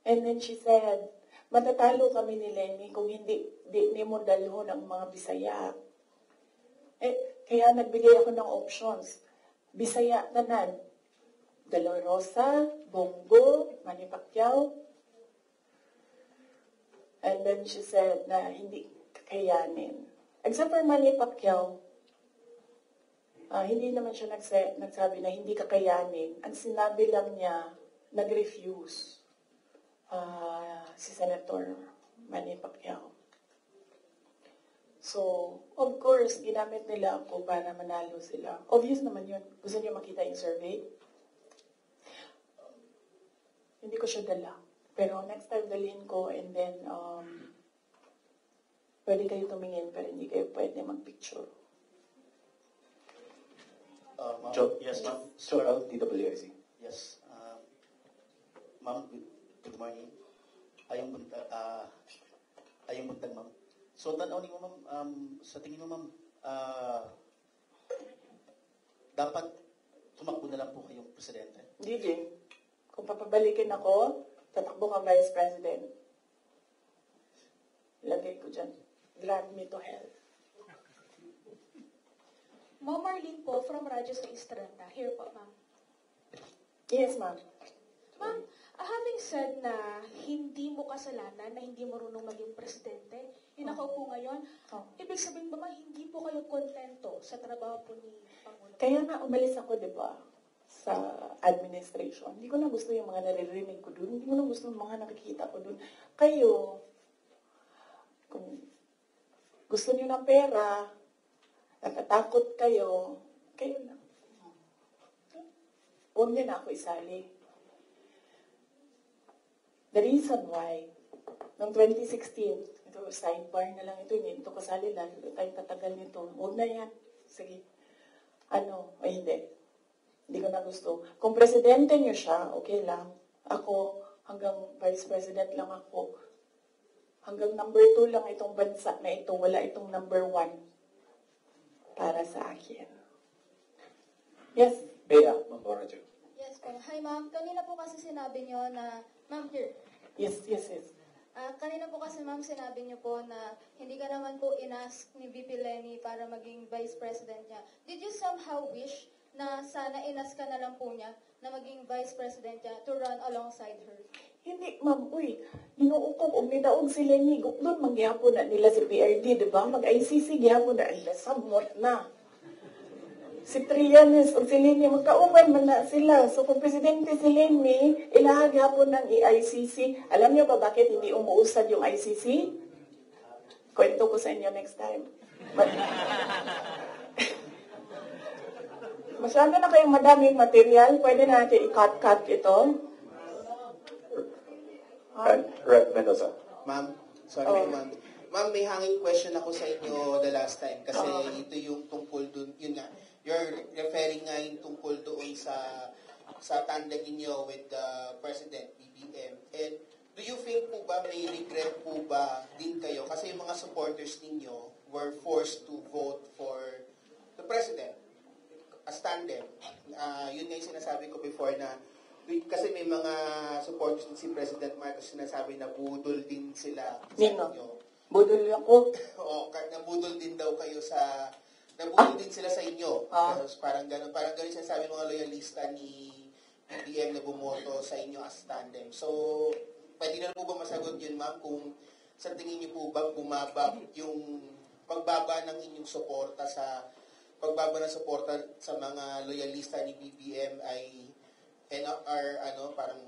And then she said, matatalo kami ni Lenny kung hindi mo dalho ng mga Bisaya. Kaya nagbigay ako ng options. Bisaya tanan. De La Rosa, Bongo, Manny Pacquiao. And then she said na hindi, kayanin. Except for Manny Pacquiao, hindi naman siya nagsabi na hindi kakayanin. Ang sinabi lang niya, nag-refuse si Senator Manny Pacquiao. So, of course, ginamit nila ako para manalo sila. Obvious naman yun. Gusto niyo makita yung survey? Hindi ko siya dala. Pero next time dalhin ko and then pwede kayo tumingin pero hindi kayo pwede mag-picture. Yes, ma'am. Joel, DWIC. Yes. Ma'am, good morning. Ayong buntag, ma'am. So, tanaw mo, ma'am, sa tingin mo, ma'am, dapat tumakbo na lang po kayong presidente? Hindi din. Kung papabalikin ako, tatakbo kang Vice President. Lagay ko dyan. Drag me to hell. Ma'am Marlene po from Radyo sa Estrada. Here po, ma'am. Yes, ma'am. Ma'am, having said na hindi mo kasalanan na hindi marunong maging presidente, yung nakaupo ngayon, ibig sabihin ba hindi po kayo kontento sa trabaho po ni Pangulo? Kaya nga umalis ako, di ba, sa administration. Hindi ko na gusto yung mga naririnig ko dun. Hindi ko na gusto yung mga nakikita ko dun. Kayo, kung gusto niyo ng pera, natatakot kayo, kayo na. Huwag niyo na ako isali. The reason why, noong 2016, ito, sidebar na lang ito, hindi ito kasali lang, tayo tatagal nito. Huwag na yan. Sige. Hindi. Hindi ko na gusto. Kung presidente niyo siya, okay lang. Ako, hanggang vice president lang ako. Hanggang number 2 lang itong bansa na ito. Wala itong number 1 para sa akin. Yes? Bea, Ma'am Borajo. Yes po. Hi ma'am, kanina po kasi sinabi niyo na, ma'am here. Yes. Kanina po kasi ma'am sinabi niyo po na hindi ka naman po inask ni VP Lenny para maging vice president niya. Did you somehow wish na sana inask ka na lang po niya na maging vice president niya to run alongside her? Hindi, ma'am. Uy, ginuukog o midaog si Lenny. Guklon, mangyapon na nila si PRD, di ba? Mag-ICC, gihapon na nila. Samot na. Si Trillanes o si Lenny, magkauman man na sila. So, kung presidente si Lenny, ilahag hapon ng ICC. Alam niyo ba bakit hindi umuusad yung ICC? Kwento ko sa inyo next time. Masyado na kayong madaming material. Pwede na natin i-cut ito. Red Mendoza. Ma'am, sorry ma'am. Ma'am, may hanging question ako sa inyo the last time kasi ito yung tungkol dun, yun nga, you're referring nga yung tungkol doon sa tandem niyo with the President, BBM. And do you think po ba may regret po ba din kayo kasi yung mga supporters ninyo were forced to vote for the President as tandem? Yun nga yung sinasabi ko before na kasi may mga supporters din si President Marcos sinasabi na budol din sila sa inyo. Budol ako? Oo, nabudol din daw kayo sa... Nabudol din sila sa inyo. Parang ganun sinasabi ng mga loyalista ni BBM na bumoto sa inyo as tandem. So, pwede na po ba masagot yun, ma'am, kung sa tingin niyo po ba bumaba yung pagbaba ng inyong suporta sa mga loyalista ni BBM ay parang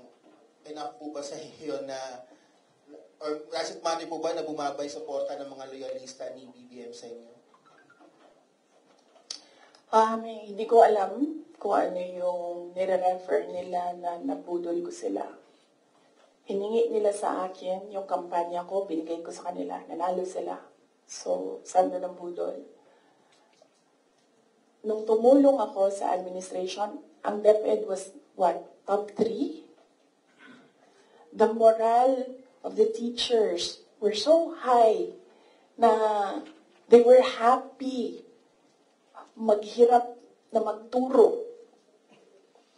enough po ba sa iyo na or does it matter po ba na bumabay suporta ng mga loyalista ni BBM sa inyo? Hindi ko alam kung ano yung nire-refer nila na nabudol ko sila. Hiningi nila sa akin yung kampanya ko, binigay ko sa kanila, nanalo sila. So, saan na ng budol? Nung tumulong ako sa administration, ang DepEd was top 3? The morale of the teachers were so high na they were happy maghirap na magturo.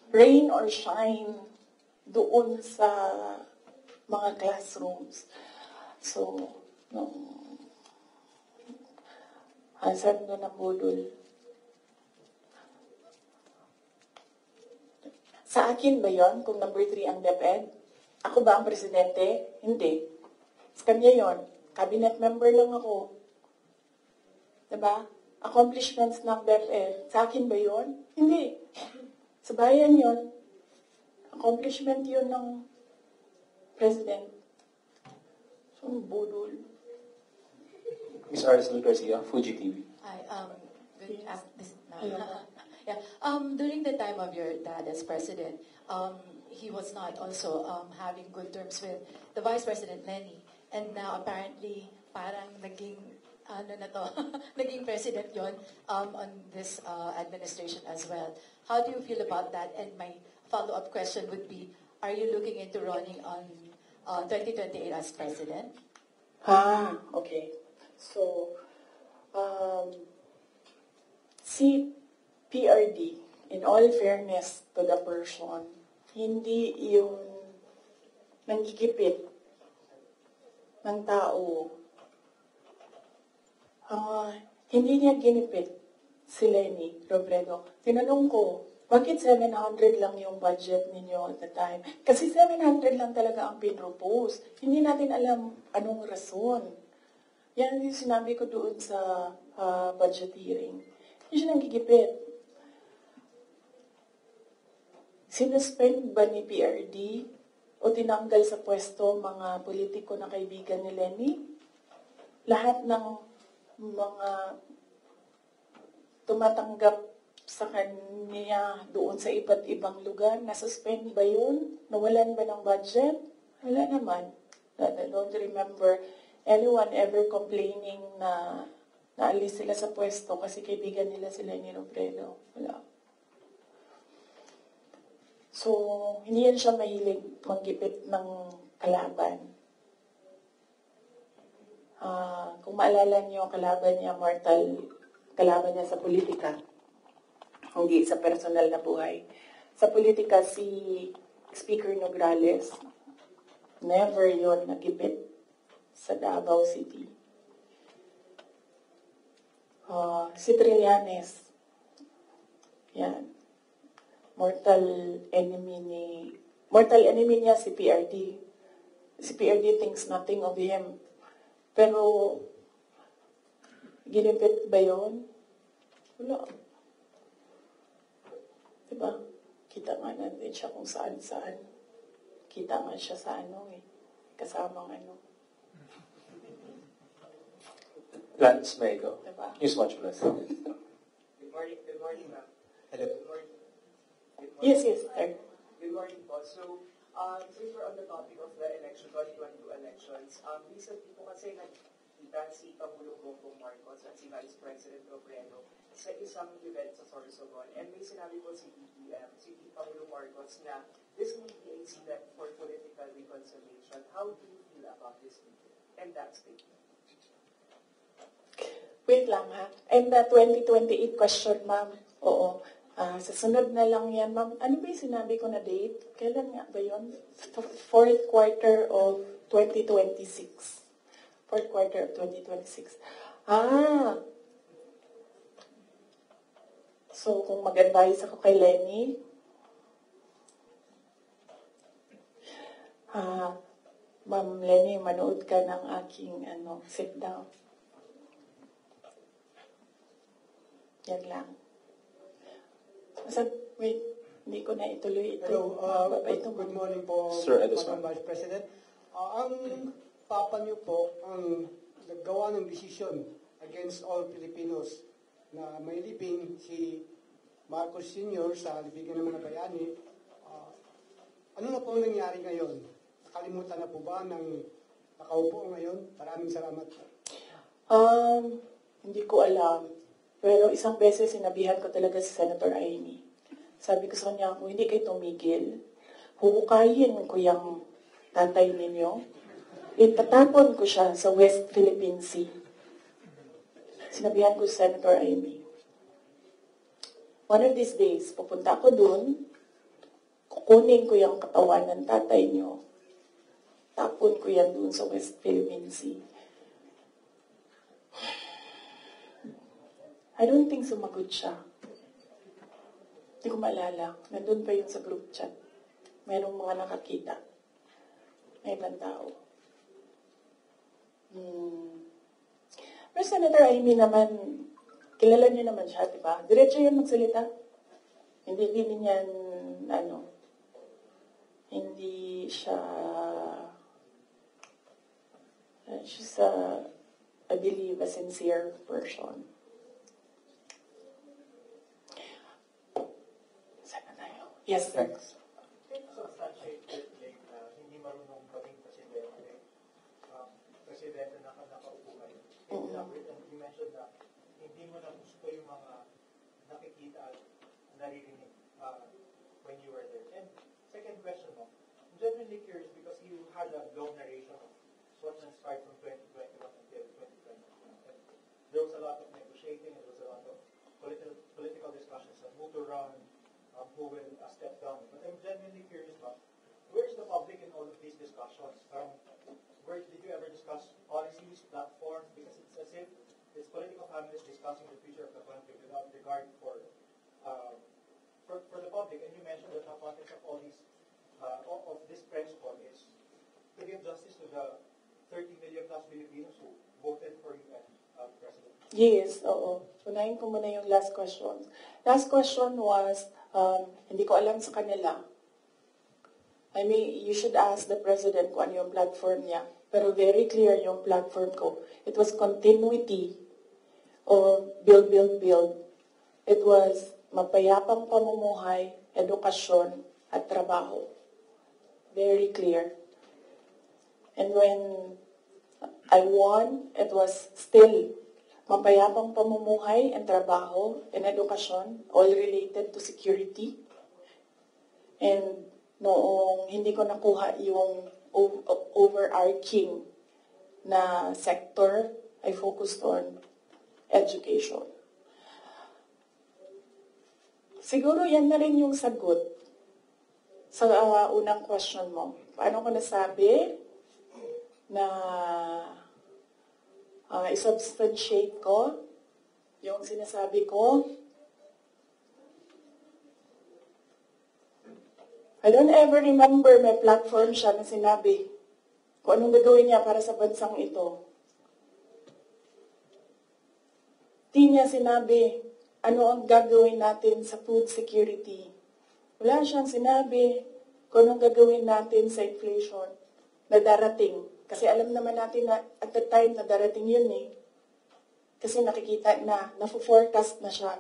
Rain or shine doon sa mga classrooms. So, saan doon ang budol? Sa akin ba yon kung number 3 ang DepEd? Ako ba ang presidente? Hindi. Sa kanya yon. Cabinet member lang ako. Diba? Accomplishments ng BFF. Sa akin ba yun? Hindi. Sa bayan yun. Accomplishment yun ng President. So, budol. Ms. Aracel Garcia, Fuji TV. Hi, good yeah. During the time of your dad as president, he was not also having good terms with the Vice President Lenny, and now apparently parang naging naging president yon on this administration as well. How do you feel about that? And my follow-up question would be: are you looking into running on 2028 as president? Okay. So, si PRD, in all fairness to the person, hindi yung nanggigipit ng tao. Hindi niya ginipit si Lenny Robredo. Tinanong ko, bakit 700 lang yung budget ninyo at the time? Kasi 700 lang talaga ang pinropose. Hindi natin alam anong rason. Yan yung sinabi ko doon sa budget hearing. Hindi siya nanggigipit. Sinuspend ba ni PRD o tinanggal sa pwesto mga politiko na kaibigan ni Lenny? Lahat ng mga tumatanggap sa kanya doon sa iba't ibang lugar, nasuspend ba yun? Nawalan ba ng budget? Wala naman. I don't remember anyone ever complaining na naalis sila sa pwesto kasi kaibigan nila sila ni Robredo. Wala. So, hindi yan siya mahilig manggipit ng kalaban. Kung maalala niyo, kalaban niya, mortal, kalaban niya sa politika. Hindi sa personal na buhay. Sa politika, si Speaker Nograles, never yon nagipit sa Davao City. Si Trillanes, yan. Mortal enemy niya si PRD. Si PRD thinks nothing of him. Pero, ginipit ba yun? Wala. Diba? Kita nga natin siya kung saan-saan. Kita nga siya sa kasamang Lance Mego, Diba? Newswatch Plus. Good morning, ma'am. Hello. Good morning. Yes, sir. Good morning po. So, since we're on the topic of the election, 2022 elections, recently po kasi nagkita si Pangulong Bongbong Marcos at si Vice President Robredo sa isang event sa Sorsogon. And may sinabi po si BBM, si Pangulong Marcos na this may be a step for political reconciliation. How do you feel about this meeting and that statement? Wait lang ha. And the 2028 question, ma'am. Oo. Sa sunod na lang yan, ma'am. Ano ba yung sinabi ko na date? Kailan nga ba yun? Fourth quarter of 2026. Fourth quarter of 2026. So, kung mag-advise ako kay Lenny, Ma'am Lenny, manood ka ng aking sit down. Yan lang. Wait, hindi ko na ituloy ito. Hello, good morning po, Sir Edison. Madam Vice President. Ang Papa niyo po ang naggawa ng desisyon against all Filipinos na may libing si Marcos Sr. sa libigan ng mga bayani. Ano na po ang nangyari ngayon? Nakalimutan na po ba ng nakaupo ngayon? Maraming salamat. Hindi ko alam. Pero isang beses sinabihan ko talaga si Senator Amy. Sabi ko sa kanya, kung hindi kayo tumigil, huhukayin ko yung tatay ninyo. Itatapon ko siya sa West Philippine Sea. Sinabihan ko si Senator Amy. One of these days, pupunta ako dun, kukunin ko yung katawan ng tatay niyo, tapon ko yan dun sa West Philippine Sea. I don't think sumagot siya. Hindi ko maalala. Nandun pa yun sa group chat. Mayroong mga nakakita. May ibang tao. Pero Senator Amy naman, kilala niyo naman siya, di ba? Diretso yun magsalita. Hindi din yan, hindi siya, she's I believe, a sincere person. Saan na tayo? Yes, sir. Hindi marunong maging presidente. Presidente na nakaupo kayo. And you mentioned na hindi mo na gusto yung mga nakikita at naririnig when you were there. And second question mo, I'm genuinely curious because you had a long narration of what transpired from 2021 until 2020. And there was a lot of negotiating, and there was a lot of political discussions on who to run, who will step down. But I'm genuinely curious about where's the public in all of these discussions? Where did you ever discuss policies, platforms? Because it's as if it's political families discussing the future of the country without regard for the public. And you mentioned that the context of all these of this press call is to give justice to the 30 million plus Filipinos who voted for you as president. Yes, oo. Unahin ko muna yung last question. Last question was, hindi ko alam sa kanila. I mean, you should ask the president kung ano yung platform niya. Pero very clear yung platform ko. It was continuity of build, build, build. It was mapayapang pamumuhay, edukasyon, at trabaho. Very clear. And when I won, it was still mapayapang pamumuhay and trabaho and edukasyon, all related to security. And noong hindi ko nakuha yung overarching na sector, I focused on education. Siguro yan na rin yung sagot sa unang question mo. Paano ko nasabi na i-substantiate ko yung sinasabi ko? I don't ever remember may platform siya na sinabi kung anong gagawin niya para sa bansang ito. Di niya sinabi ano ang gagawin natin sa food security. Wala siyang sinabi kung anong gagawin natin sa inflation na darating. Kasi alam naman natin na at the time na darating yun eh. Kasi nakikita na, na-forecast na siya.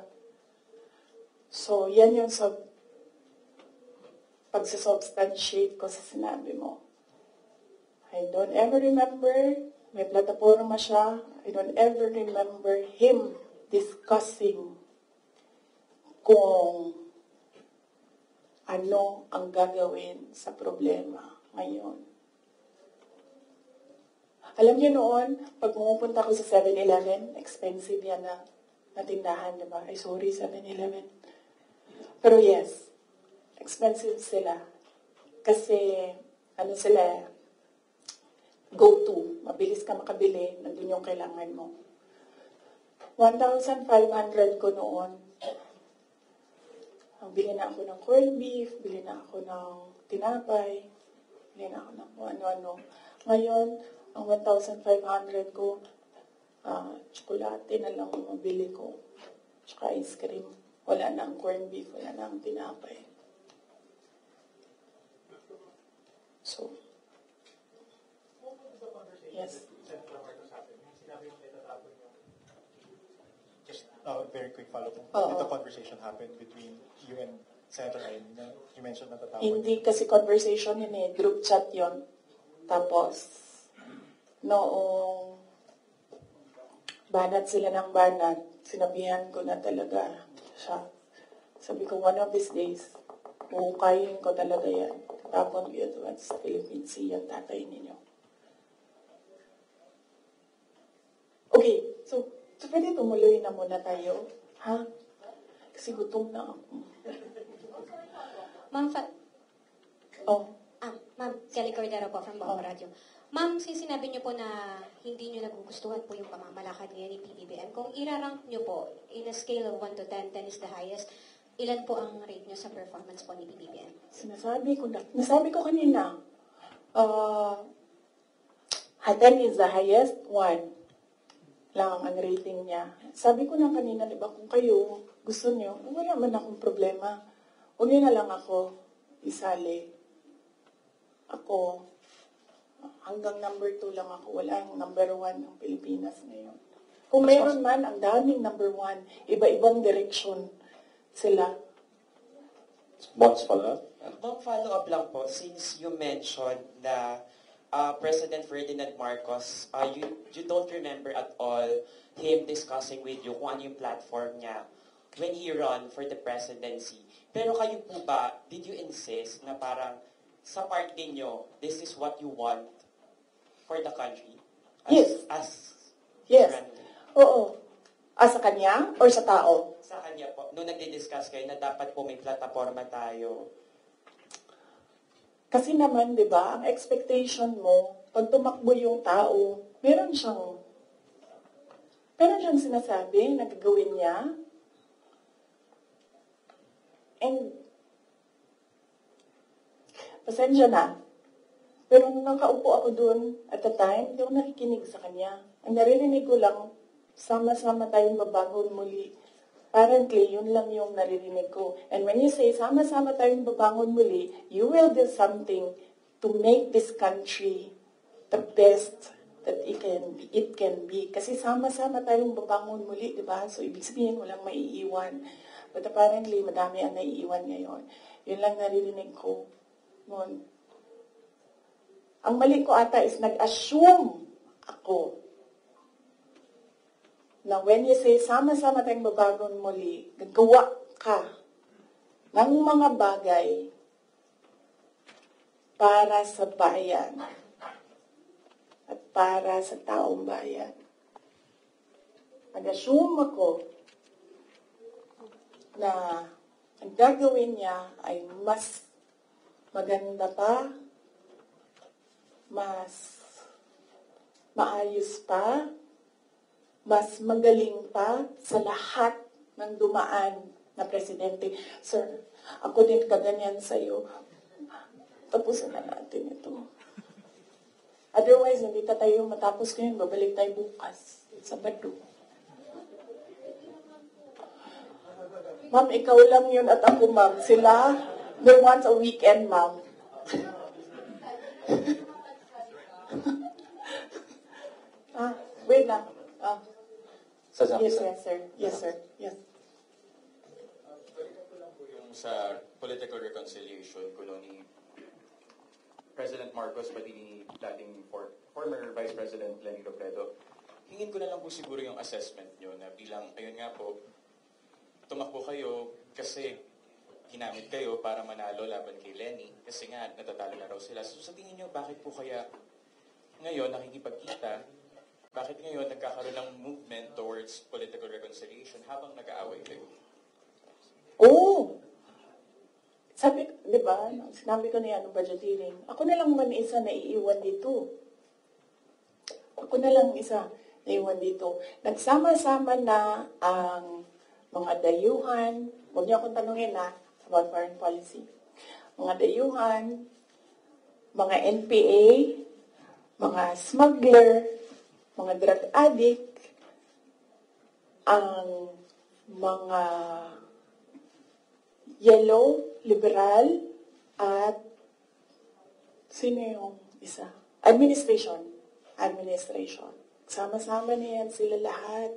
So, yan yung pagsasubstantiate ko sa sinabi mo. I don't ever remember, may plataforma siya, I don't ever remember him discussing kung ano ang gagawin sa problema ngayon. Alam niyo noon, pag pumupunta ko sa 7-Eleven, expensive yan na tindahan, diba? Ay, sorry, 7-Eleven. Pero yes, expensive sila. Kasi, sila, go-to. Mabilis ka makabili, nandun yung kailangan mo. 1,500 ko noon. Bili na ako ng corned beef, bili na ako ng tinapay, bili na ako ng ano-ano. Ngayon, ang 1,500 ko, tsokolate na lang mabili ko. Tsaka ice cream. Wala na ang corned beef, wala na ang tinapay. So, yes. Just a very quick follow-up. Did the conversation happen between you and Senator Amy? You mentioned natatapon. Hindi kasi conversation yun eh. Group chat yun. Tapos, noong banat sila ng banat, sinabihan ko na talaga siya. Sabi ko, one of these days, hukayin ko talaga yan. Tapon ko yun sa Philippine Sea, yung tatay ninyo. Okay, so pwede tumuloy na muna tayo. Ha? Kasi gutom na ako. Ma'am, Ma'am, Kelly Cordero po from Bawang Radio. Ma'am, sinabi niyo po na hindi niyo nagugustuhan po yung pamamalakad ngayon ni PBBM. Kung irarank niyo po, in a scale of 1 to 10, 10 is the highest, ilan po ang rate niyo sa performance po ni PBBM? Nasabi ko kanina, 10 is the highest, 1. lang ang rating niya. Sabi ko na kanina, di ba, kung kayo gusto niyo, wala man akong problema. Huwag niyo na lang ako isali. Ako, hanggang number 2 lang ako. Wala ang number 1 ng Pilipinas ngayon. Kung meron man, ang daming number 1. Iba-ibang direksyon sila. What's follow-up? Ma'am, follow-up lang po, since you mentioned na President Ferdinand Marcos, you don't remember at all him discussing with you kung ano yung platform niya when he run for the presidency. Pero kayo po ba, did you insist na parang sa part ninyo, this is what you want for the country? Yes. Oo. Sa kanya or sa tao? Sa kanya po. Nung nagdi-discuss kayo na dapat po may plataforma tayo. Kasi naman, di ba, ang expectation mo, pag tumakbo yung tao, meron siyang sinasabi na gagawin niya. And, pasensya na. Pero nung nakaupo ako doon at the time, hindi ako nakikinig sa kanya. Ang naririnig ko lang, sama-sama tayong babangon muli. Apparently, yun lang yung naririnig ko. And when you say, sama-sama tayong babangon muli, you will do something to make this country the best that it can be. Kasi sama-sama tayong babangon muli, di ba? So, ibig sabihin, walang maiiwan. But apparently, madami ang naiiwan ngayon. Yun lang naririnig ko noon. Ang mali ko ata is nag-assume ako na when you say, sama-sama tayong babangon muli, gagawa ka ng mga bagay para sa bayan at para sa taong bayan. Nag-assume ako na ang gagawin niya ay mas maganda pa, mas maayos pa, mas magaling pa sa lahat ng dumaan na presidente. Sir, ako din kaganyan sa'yo. Tapusin na natin ito. Otherwise, hindi tayo matapos ngayon. Babalik tayo bukas. Sabado. Ma'am, ikaw lang yun at ako, ma'am. Sila, they want a weekend, ma'am. Wait na. Yes, sir. Yes, sir. Yes. Balik ko lang po yung sa political reconciliation ko ni President Marcos pati ni dating former Vice President Leni Robredo. Hingin ko na lang po siguro yung assessment nyo na bilang, ayun nga po, tumakbo kayo kasi ginamit kayo para manalo laban kay Leni kasi nga natatalo na raw sila. So sa tingin nyo, bakit po kaya ngayon nakikipagkita? Bakit ngayon nagkakaroon ng movement towards political reconciliation habang nag-aaway kayo? Oo! Sabi, di ba, sinabi ko na yan ng budget hearing, ako na lang man isa na iiwan dito. Ako na lang isa na iiwan dito. Nagsama-sama na ang mga dayuhan, huwag niyo akong tanungin about foreign policy. Mga dayuhan, mga NPA, mga smuggler, mga drug addict, ang mga yellow, liberal, at sino yung isa? Administration. Sama-sama na yan sila lahat.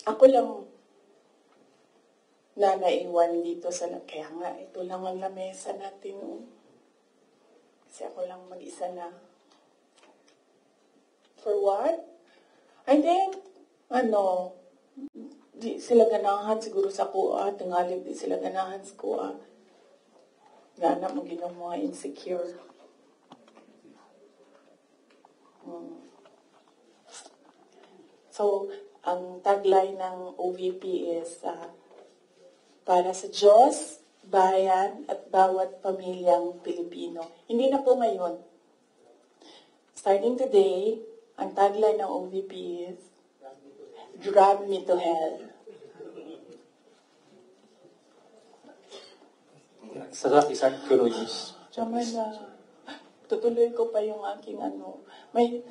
Ako lang na naiwan dito sa kaya nga ito lang ang lamesa natin. Kasi ako lang mag-isa na. For what? I think, di sila ganahan siguro sa kuha, tingalig di sila ganahan sa kuha. Gana mo mga insecure. So, ang tagline ng OVP is, para sa Diyos, bayan, at bawat pamilyang Pilipino. Hindi na po ngayon. Starting today, ang tagline ng OVP is, drag me to hell. Sa isang curious. Tama na. tutuloy ko pa yung aking may,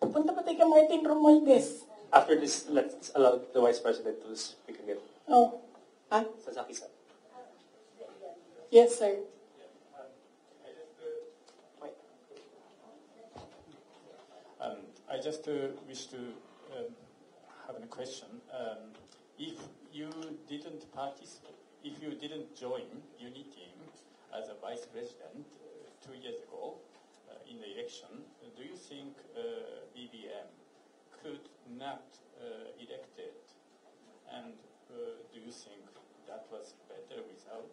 punta pa tayo kay Martin Romualdez. After this, let's allow the Vice President to speak again. Oh. Sasaki-san. Yes, sir. I just wish to have a question. If you didn't participate, if you didn't join Unity as a vice president 2 years ago in the election, do you think BBM could not elected? And do you think that was better result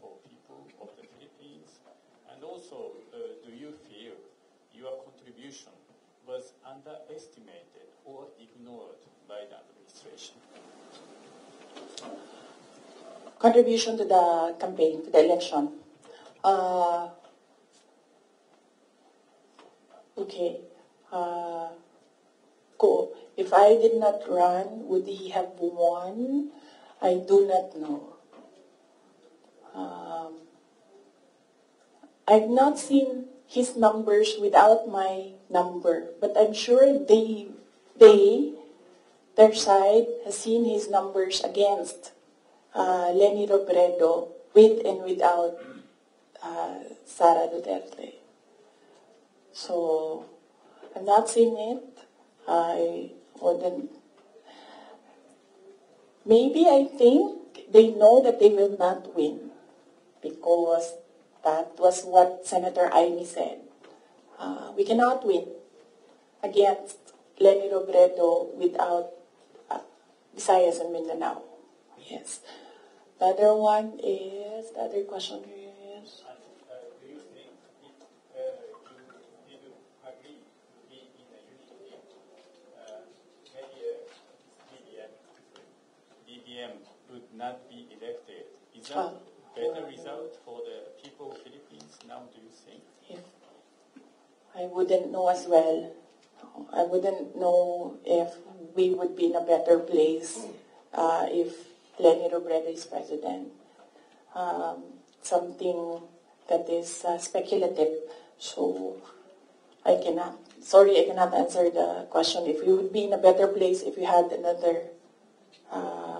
for people of the Philippines? And also, do you feel your contribution was underestimated or ignored by the administration? Contribution to the campaign, to the election. Okay. If I did not run, would he have won? I do not know. I've not seen his numbers without my number, but I'm sure their side has seen his numbers against Leni Robredo with and without Sara Duterte. So I've not seen it. I wouldn't. Maybe I think they know that they will not win because that was what Senator Amy said. We cannot win against Leni Robredo without Visayas and Mindanao. Yes. The other one is, the other question is... Do you think if you didn't agree to be in a unity, maybe BBM would not be elected? Is that better result for the people of Philippines now, do you think? I wouldn't know as well. I wouldn't know if we would be in a better place if Leni Robredo is president. Something that is speculative. So I cannot answer the question if we would be in a better place if we had another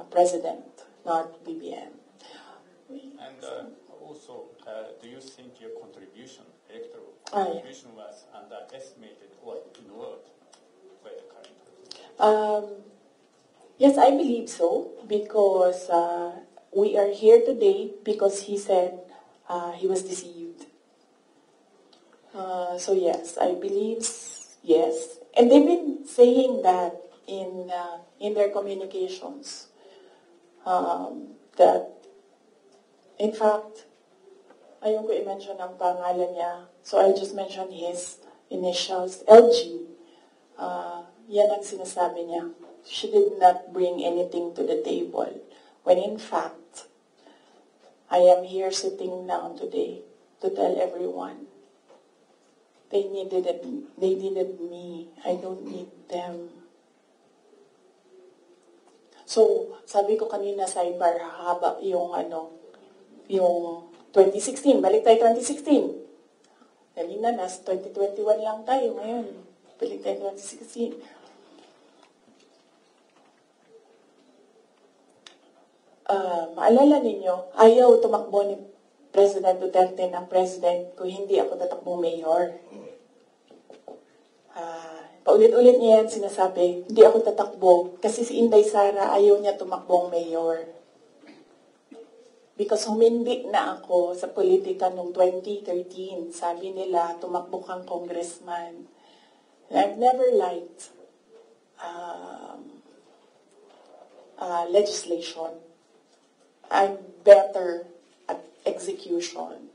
president, not BBM. And also, do you think your electoral contribution was underestimated or ignored by the current president? Yes, I believe so, because we are here today because he said he was deceived. So yes, I believe yes. And they've been saying that in their communications, that in fact, ayaw ko i-mention ang pangalan niya. So I'll just mention his initials, LG. Yan ang sinasabi niya. She did not bring anything to the table. When in fact, I am here sitting down today to tell everyone they needed me. I don't need them. So, sabi ko kanina sa sidebar, haba yung 2016, balik tayo 2016. Kanina, nasa 2021 lang tayo ngayon. Balik tayo 2016. Maalala ninyo, ayaw tumakbo ni President Duterte ng president kung hindi ako tatakbong mayor. Paulit-ulit niya yan sinasabi, hindi ako tatakbo kasi si Inday Sara ayaw niya tumakbong mayor. Because humindi na ako sa politika noong 2013. Sabi nila, tumakbo kang congressman. And I've never liked legislation. I'm better at execution.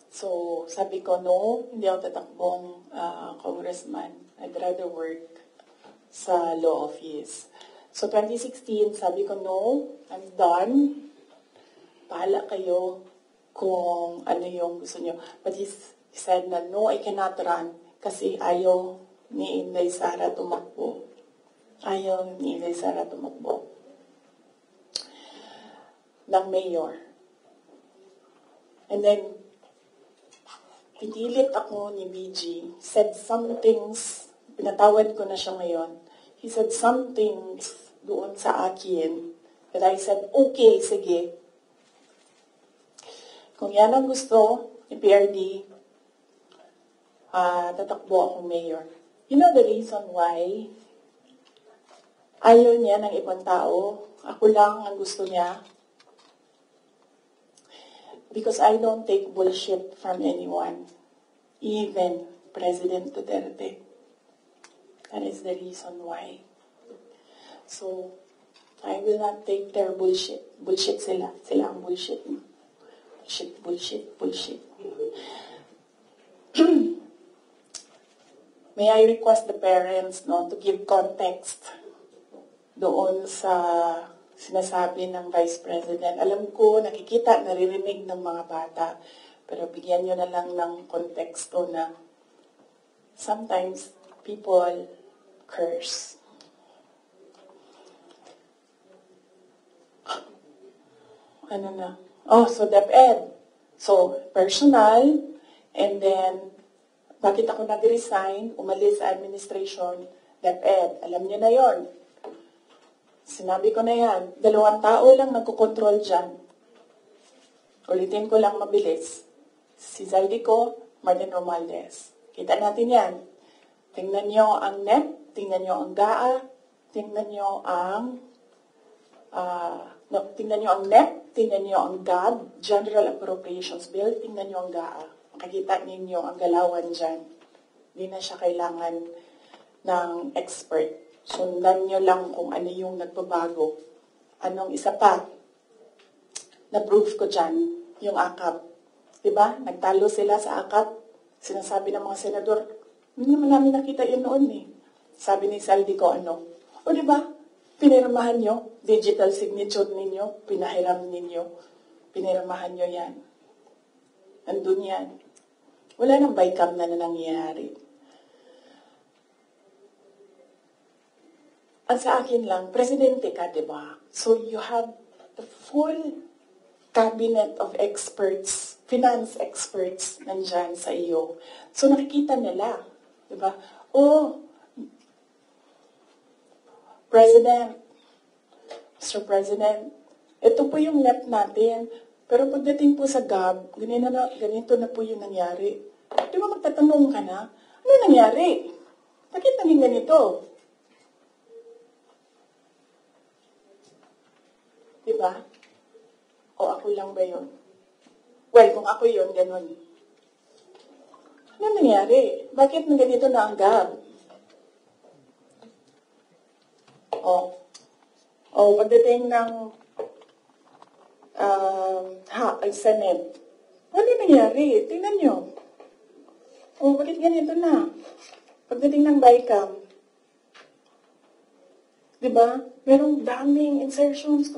So, sabi ko, no, hindi ako tatakbong congressman. I'd rather work sa law office. So, 2016, sabi ko, no, I'm done. Bahala kayo kung ano yung gusto nyo. But he said na, no, I cannot run kasi ayaw ni Inday Sara tumakbo. Ayaw ni Inday Sara tumakbo ng mayor. And then, pinilit ako ni BG, said some things, pinatawad ko na siya ngayon. He said some things doon sa akin that I said, okay, sige. Kung yan ang gusto ni PRD, tatakbo akong mayor. You know the reason why ayaw niya ng ibang tao? Ako lang ang gusto niya. Because I don't take bullshit from anyone, even President Duterte. That is the reason why. So, I will not take their bullshit. Bullshit sila. Sila ang bullshit. Bullshit. May I request the parents to give context doon sa sinasabi ng Vice President. Alam ko, nakikita, naririnig ng mga bata, pero bigyan nyo na lang ng konteksto na sometimes people curse. Ano na? So DepEd. So, personal, and then, bakit ako nag-resign, umalis sa administration, DepEd. Alam niyo na yon. Sinabi ko na yan, 2 tao lang nagkocontrol dyan. Ulitin ko lang mabilis. Si Zaldico, Martin Romualdez. Kita natin yan. Tingnan nyo ang NEP, tingnan nyo ang GAA, tingnan nyo ang tingnan nyo ang NEP, tingnan nyo ang GAB, General Appropriations Bill, tingnan nyo ang GAA. Makikita ninyo ang galawan dyan. Hindi na siya kailangan ng expert. Sundan nyo lang kung ano yung nagbabago. Anong isa pa? Na-proof ko dyan, yung AKAP. Diba? Nagtalo sila sa AKAP. Sinasabi ng mga senador, hindi naman namin nakita yun noon eh. Sabi ni Zaldico, o diba? Pinirmahan nyo, digital signature ninyo, pinahiram ninyo, pinirmahan nyo yan. Nandun yan. Wala nang bycam na nangyayari. Ang sa akin lang, presidente ka, di ba? So you have the full cabinet of experts, finance experts, nandyan sa iyo. So nakikita nila, di ba? President, Mr. President, ito po yung NEP natin. Pero pagdating po sa GAB, ganito na po yung nangyari. Di ba magtatanong ka na, ano nangyari? Bakit naging ganito? Diba? O ako lang ba yun? Well, kung ako yun, ganun. Ano nangyari? Bakit ganito na ang GAB? Pagdating ng ang Senate, ano nangyari? Tingnan nyo. Bakit ganito na? Pagdating ng BICAM, diba? Merong daming insertions.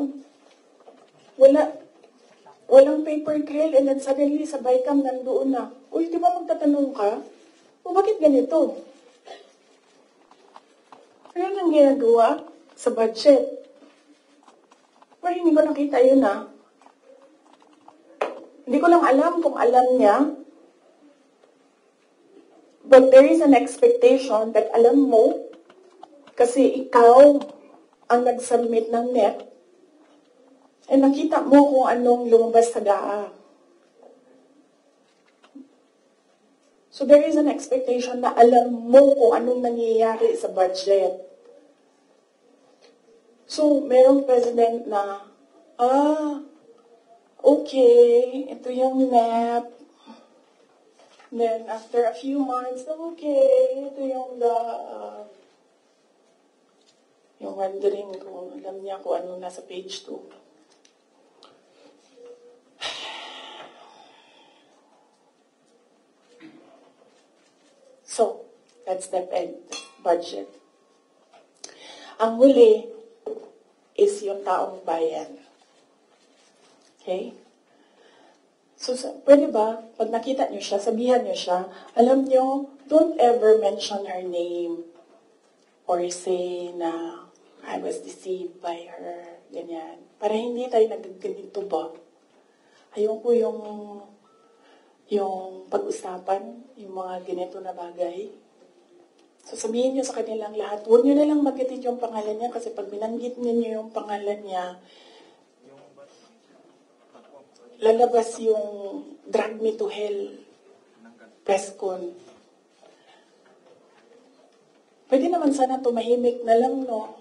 Walang paper trail, and then suddenly sa BICAM nandoon na. Di ba magtatanong ka? Bakit ganito? Ano nang ginagawa sa budget? Pero hindi ko nakita yun Hindi ko lang alam kung alam niya. But there is an expectation that alam mo, kasi ikaw ang nag-submit ng NEP, and nakita mo kung anong lumabas sa GAA. So there is an expectation na alam mo kung anong nangyayari sa budget. So merong president na, okay, ito yung NEP. Then after a few months, okay, ito yung yung wondering kung alam niya kung ano nasa page 2. So, that's the budget. Ang huli is yung taong bayan. Okay? So, pwede ba, pag nakita niyo siya, sabihan niyo siya, alam niyo, don't ever mention her name or say na I was deceived by her, ganyan. Para hindi tayo nagganito ba? Ayoko yung yung pag-usapan, yung mga ganito na bagay. So sabihin nyo sa kanilang lahat, huwag nyo na lang magitin yung pangalan niya kasi pag binanggit ninyo yung pangalan niya, lalabas yung drag me to hell press con. Pwede naman sana tumahimik na lang, no?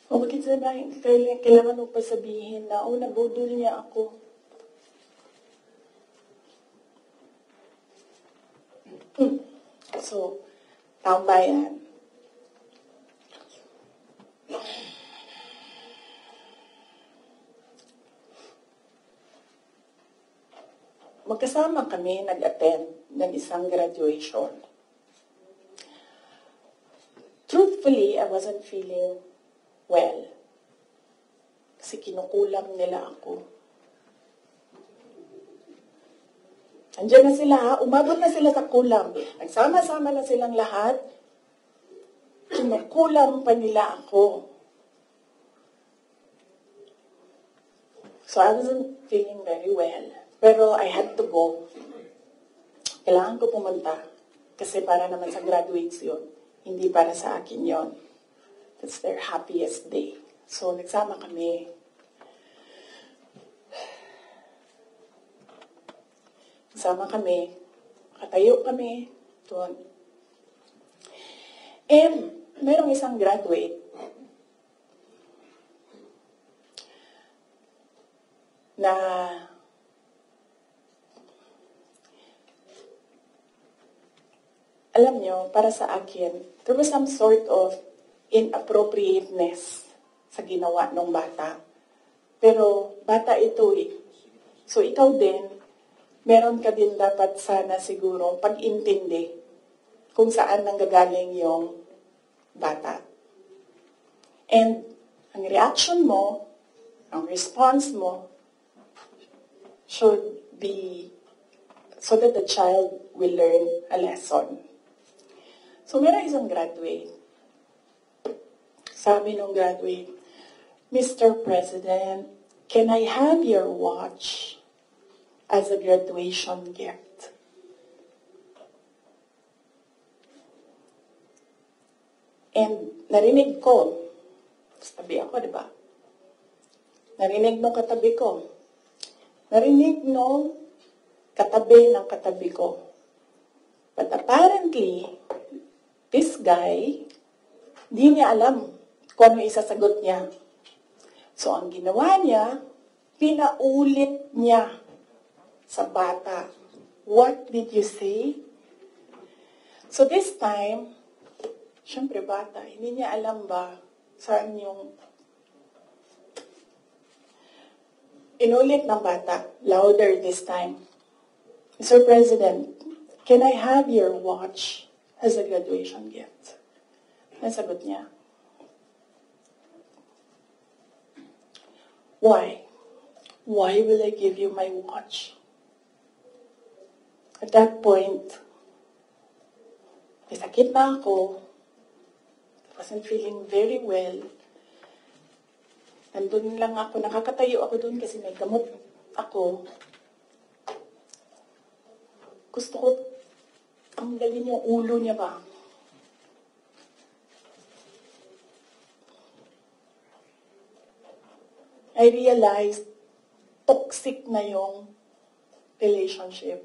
O bakit sabihin, kailangan mo pa sabihin na, nabudol niya ako. So, taong bayan. Magkasama kami nag-attend ng isang graduation. Truthfully, I wasn't feeling well. Kasi kinukulam nila ako. Andiyan na sila, umabot na sila sa kulam. Nagsama-sama na silang lahat. Kinukulam pa nila ako. So I wasn't feeling very well. Pero I had to go. Kailangan ko pumunta. Kasi para naman sa graduates yun. Hindi para sa akin yon. That's their happiest day. So nagsama kami. Sama kami, nakatayo kami doon. And merong isang graduate na alam nyo, para sa akin, there was some sort of inappropriateness sa ginawa ng bata. Pero bata ito eh. So ikaw din, meron ka din dapat sana siguro pag-intindi kung saan nanggagaling yung bata. And ang reaction mo, ang response mo, should be so that the child will learn a lesson. So meron isang graduate. Sabi ng graduate, Mr. President, can I have your watch as a graduation gift? And narinig ko, tabi ako, di ba? Narinig nung katabi ko. Narinig nung katabi ng katabi ko. But apparently, this guy, di niya alam kung ano isasagot niya. So ang ginawa niya, pinaulit niya sa bata. What did you say? So this time, syempre bata, hindi niya alam ba saan yung inulit ng bata, louder this time. Mr. President, can I have your watch as a graduation gift? Nasagot niya. Why? Why will I give you my watch? At that point, may sakit na ako. I wasn't feeling very well. Nandun lang ako, nakakatayo ako dun kasi may gamot ako. Gusto ko tanggalin yung ulo niya ba? I realized toxic na yung relationship.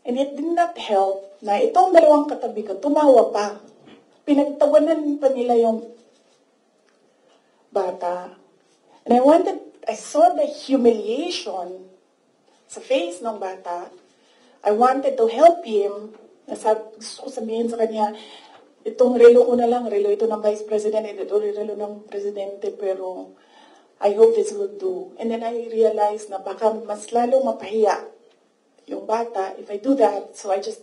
And it did not help na itong dalawang katabi ko, tumawa pa. Pinagtawanan pa nila yung bata. And I saw the humiliation sa face ng bata. I wanted to help him. Gusto ko sabihin sa kanya, itong relo ko na lang, relo ito ng Vice President, ito relo ng Presidente, pero I hope this will do. And then I realized na baka mas lalo mapahiya yung bata if I do that. So I just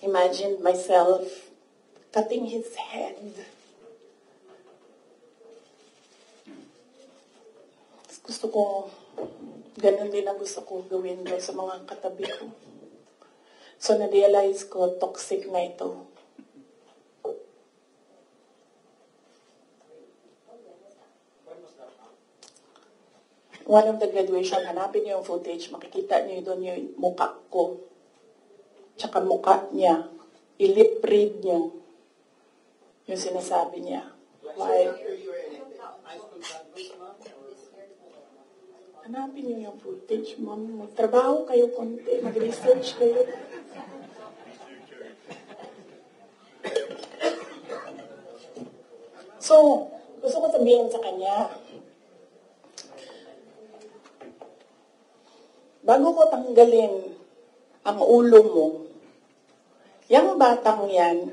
imagined myself cutting his head. Gusto ko, ganun din ang gusto ko gawin doon sa mga katabi ko. So na-realize ko, toxic na ito. one of the graduation, hanapin niyo yung footage, makikita niyo doon yung mukha ko. Tsaka mukha niya. I-lip read niyo yung sinasabi niya. Why? Hanapin niyo yung footage, ma'am. Magtrabaho kayo konti, mag-research kayo. So, gusto ko sabihin sa kanya, bago ko tanggalin ang ulo mo, yung batang yan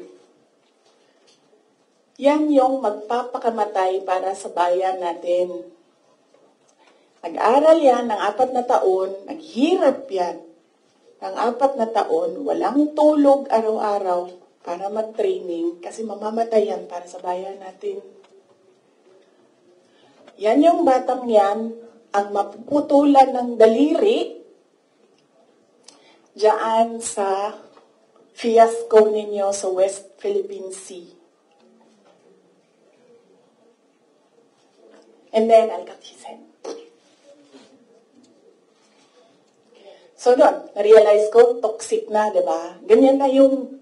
yung magpapakamatay para sa bayan natin. Nag-aral yan ng 4 na taon, naghirap yan ng 4 na taon, walang tulog araw-araw para mag-training kasi mamamatay yan para sa bayan natin. Yan yung batang yan ang mapuputulan ng daliri diyan sa fiasco ninyo sa West Philippine Sea. And then, I'll cut his head. So, doon, na-realize ko, toxic na, di ba? Ganyan na yung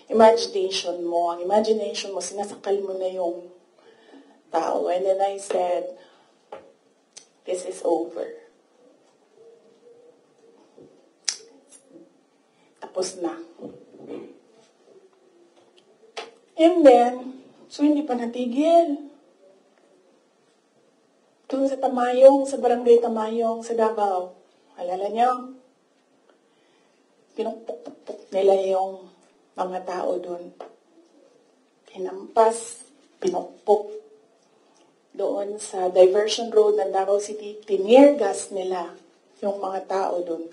imagination mo. Ang imagination mo, sinasakal mo na yung tao. And then I said, this is over. Tapos na. And then, so hindi pa natigil. Doon sa Tamayong, sa barangay Tamayong, sa Davao. Alala niyo? Pinukpuk-puk nila yung mga tao doon. Hinampas, pinukpuk. Doon sa diversion road ng Davao City, tinirgas nila yung mga tao doon.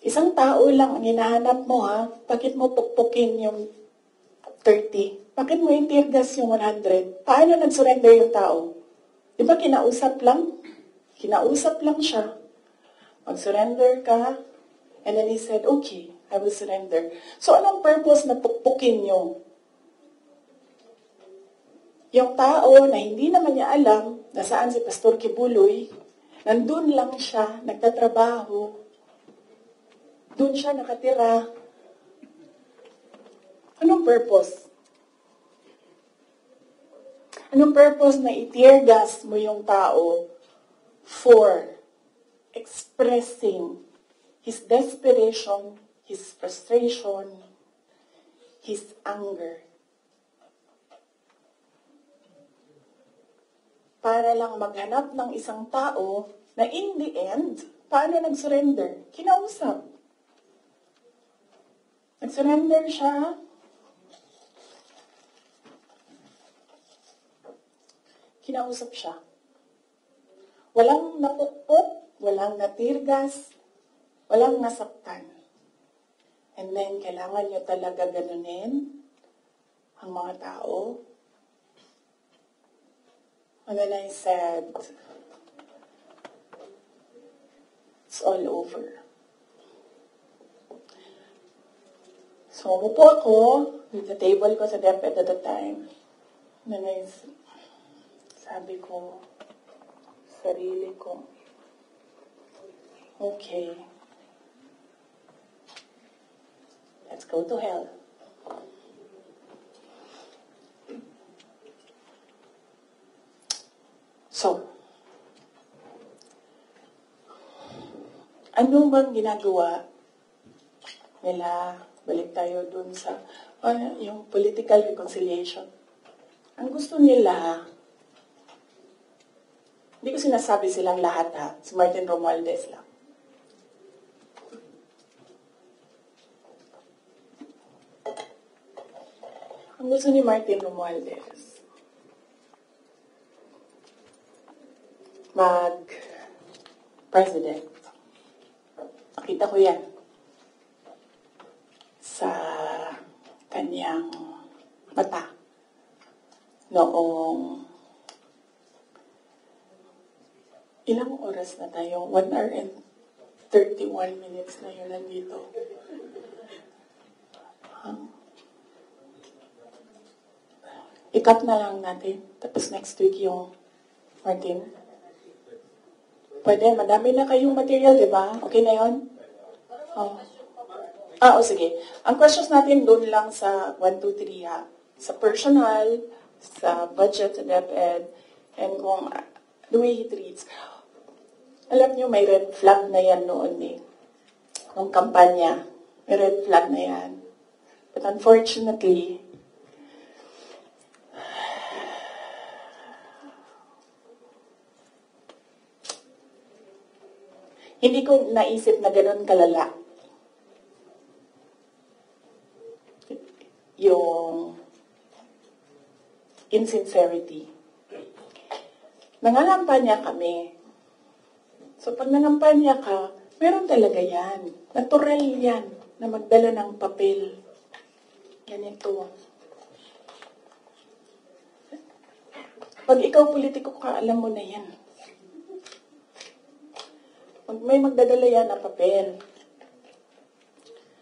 Isang tao lang ang hinahanap mo, ha? Bakit mo pukpukin yung 30? Bakit mo itirgas yung 100? Paano nag-surrender yung tao? Di ba kinausap lang? Kinausap lang siya. Mag-surrender ka. And then he said, okay, I will surrender. So anong purpose na pukpukin nyo? Yung tao na hindi naman niya alam na saan si Pastor Kibuloy, nandun lang siya, nagtatrabaho. Doon siya nakatira. Anong purpose? Anong purpose na i-tear gas mo yung tao for expressing his desperation, his frustration, his anger? Para lang maghanap ng isang tao na in the end, paano nag-surrender? Kinausap. Nag-surrender siya. Kinausap siya. Walang napukpok, walang natirgas, walang nasaktan. And then, kailangan nyo talaga ganunin ang mga tao. And then I said, it's all over. So, umupo ako with the table ko sa DepEd at the time. And then sabi ko, sarili ko, okay, let's go to hell. So, ano bang ginagawa nila? Balik tayo dun sa yung political reconciliation. Ang gusto nila, hindi ko sinasabi silang lahat, ha? Si Martin Romualdez lang. Ang gusto ni Martin Romualdez, mag-president. Nakita ko yan sa kanyang mata noong ilang oras na tayo? 1 hour and 31 minutes na yun nandito. I-cut na lang natin. Tapos next week yung Martin? Pwede, madami na kayong material, di ba? Okay na yon? Oh. Sige. Ang questions natin doon lang sa 1, 2, 3 ha. Sa personal, sa budget, sa DepEd, and kung the way he treats. Alam nyo, may red flag na yan noon eh. Nung kampanya, may red flag na yan. But unfortunately, hindi ko naisip na ganun kalala yung insincerity. Nangangampanya kami. So pag nangampanya ka, meron talaga yan. Natural yan na magdala ng papel. Ganito. Pag ikaw politiko ka, alam mo na yan. May magdadala yan na papel.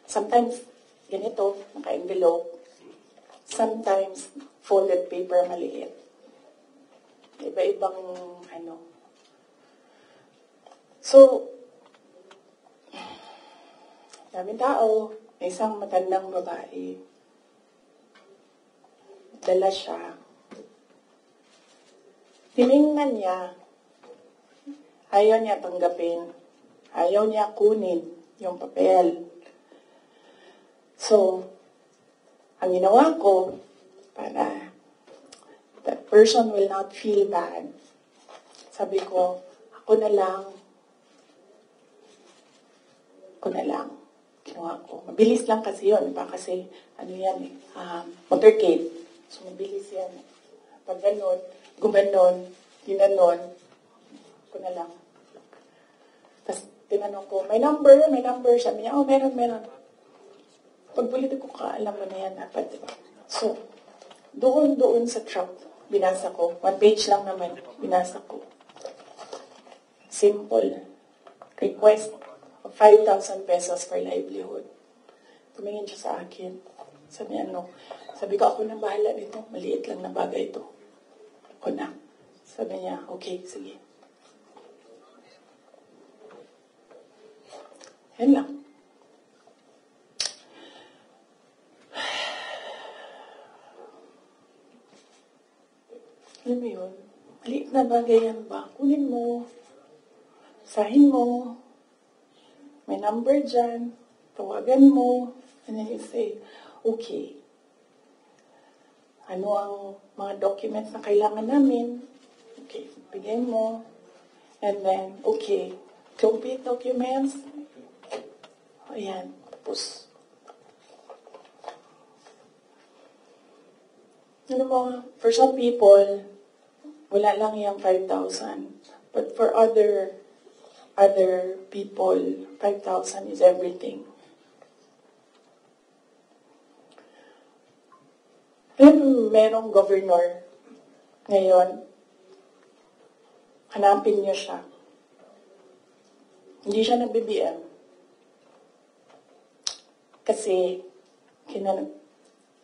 Sometimes, ganito, naka-envelope. Sometimes, folded paper maliit. Iba-ibang, So, daming tao, may isang matandang babae. Dala siya. Tiningnan niya. Ayaw niya tanggapin. Ayaw niya kunin yung papel. So, ang ginawa ko, para that person will not feel bad, sabi ko, ako na lang. Ginawa ko. Mabilis lang kasi yun. Kasi, motorcade. So, mabilis yan. Pag ganon, gumanon, ginanon, ako na lang. Tapos, tinanong ko, may number. Sabi niya, meron. Pag politiko ka, alam mo na yan dapat, diba? So, doon sa truck, binasa ko. 1 page lang naman, binasa ko. Simple. Request of 5,000 pesos for livelihood. Tumingin siya sa akin. Sabi ko, ako na bahala nito. Maliit lang na bagay ito. Ako na. Sabi niya, okay, sige. Yan lang. Alam mo yun? Maliit na bagay yan ba? Kunin mo. Sahin mo. May number dyan. Tawagan mo. And then you say, okay. Ano ang mga documents na kailangan namin? Okay, bigay mo. And then, okay. Complete documents. Ayan. Tapos, for some people, wala lang yung 5,000. But for other people, 5,000 is everything. Then, merong governor ngayon, hanapin niyo siya. Hindi siya nag-BBM. Kasi,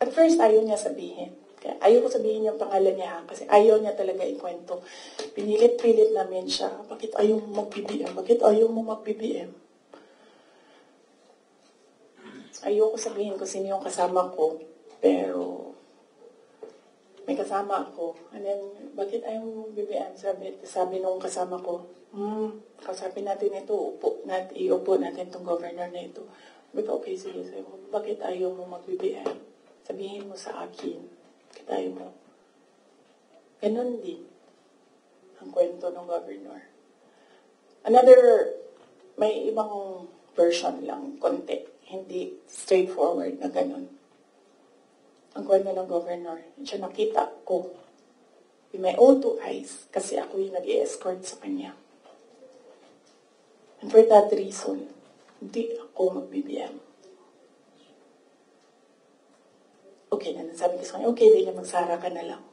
at first, ayaw niya sabihin. Kaya ayaw ko sabihin yung pangalan niya kasi ayaw niya talaga ikwento. Pinilit-pilit namin siya. Bakit ayaw mo mag-BBM? Bakit ayaw mo mag-BBM? Ayaw ko sabihin kung sino yung kasama ko. Pero, may kasama ako. And then, bakit ayaw mo mag-BBM? Sabi nung kasama ko, kausapin natin ito. Iupo natin itong governor na ito. Sabi ko, okay, sige. Sabi ko, bakit ayaw mo mag-BBM? Sabihin mo sa akin. Kitayo mo. Ganon din ang kwento ng governor. May ibang version lang, konti. Hindi straightforward na ganon. Ang kwento ng governor. Siya nakita ko with my own 2 eyes kasi ako yung nag-i-escort sa kanya. And for that reason, hindi ako mag-BBM. Okay na. Sabi ko sa kanya, okay, di na magsara ka na lang.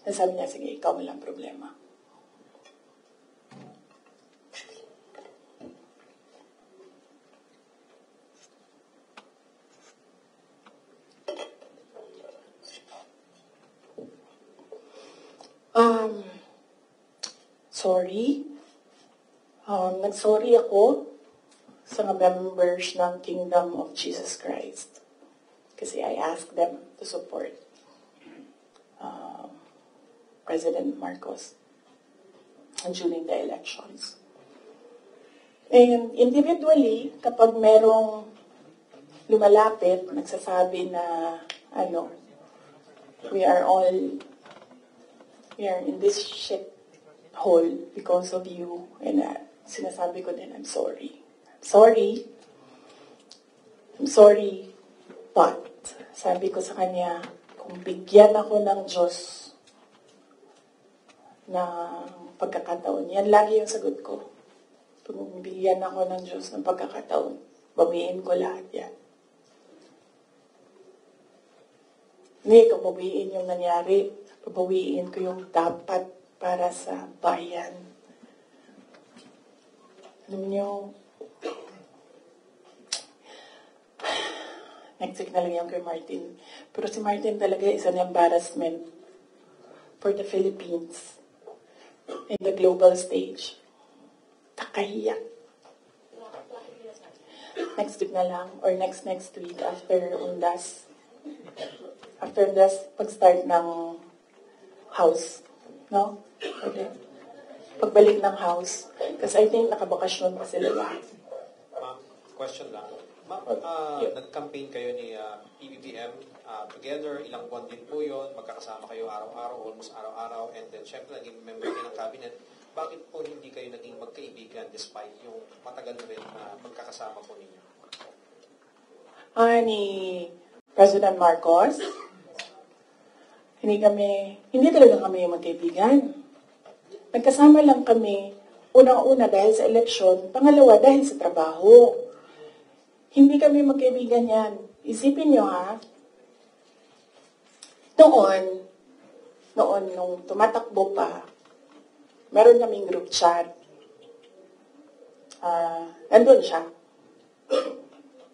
Sabi niya, sige, ikaw walang problema. sorry. Nag-sorry ako sa mga members ng Kingdom of Jesus Christ. Kasi I asked them to support President Marcos during the elections. And individually, kapag merong lumalapit, nagsasabi na, we are in this shit hole because of you, and sinasabi ko din, I'm sorry. I'm sorry, but sabi ko sa kanya, kung bigyan ako ng Diyos ng pagkakataon, yan lagi yung sagot ko. Kung bigyan ako ng Diyos ng pagkakataon, bawiin ko lahat yan. Hindi ko bawiin yung nangyari, bawiin ko yung dapat para sa bayan. Alam niyo, next week na lang yan kay Martin. Pero si Martin talaga is an embarrassment for the Philippines in the global stage. Kakahiyak. Next week na lang, or next week after Undas. After Undas, pag-start ng house. No? Okay. Pagbalik ng house. Kasi I think nakabakasyon pa sila lahat. Ma'am, question lang. Ma'am, nag-campaign kayo ni PBBM together, ilang buwan din po yun, magkakasama kayo araw-araw, almost araw-araw, and then syempre naging member kayo ng cabinet. Bakit po hindi kayo naging magkaibigan despite yung matagal rin na magkakasama po ninyo? Ni President Marcos, hindi talaga kami magkaibigan. Nagkasama lang kami, unang-una dahil sa eleksyon, pangalawa dahil sa trabaho. Hindi kami magkaibigan yan. Isipin nyo ha, noon, nung tumatakbo pa, meron kaming group chat. Nandun siya.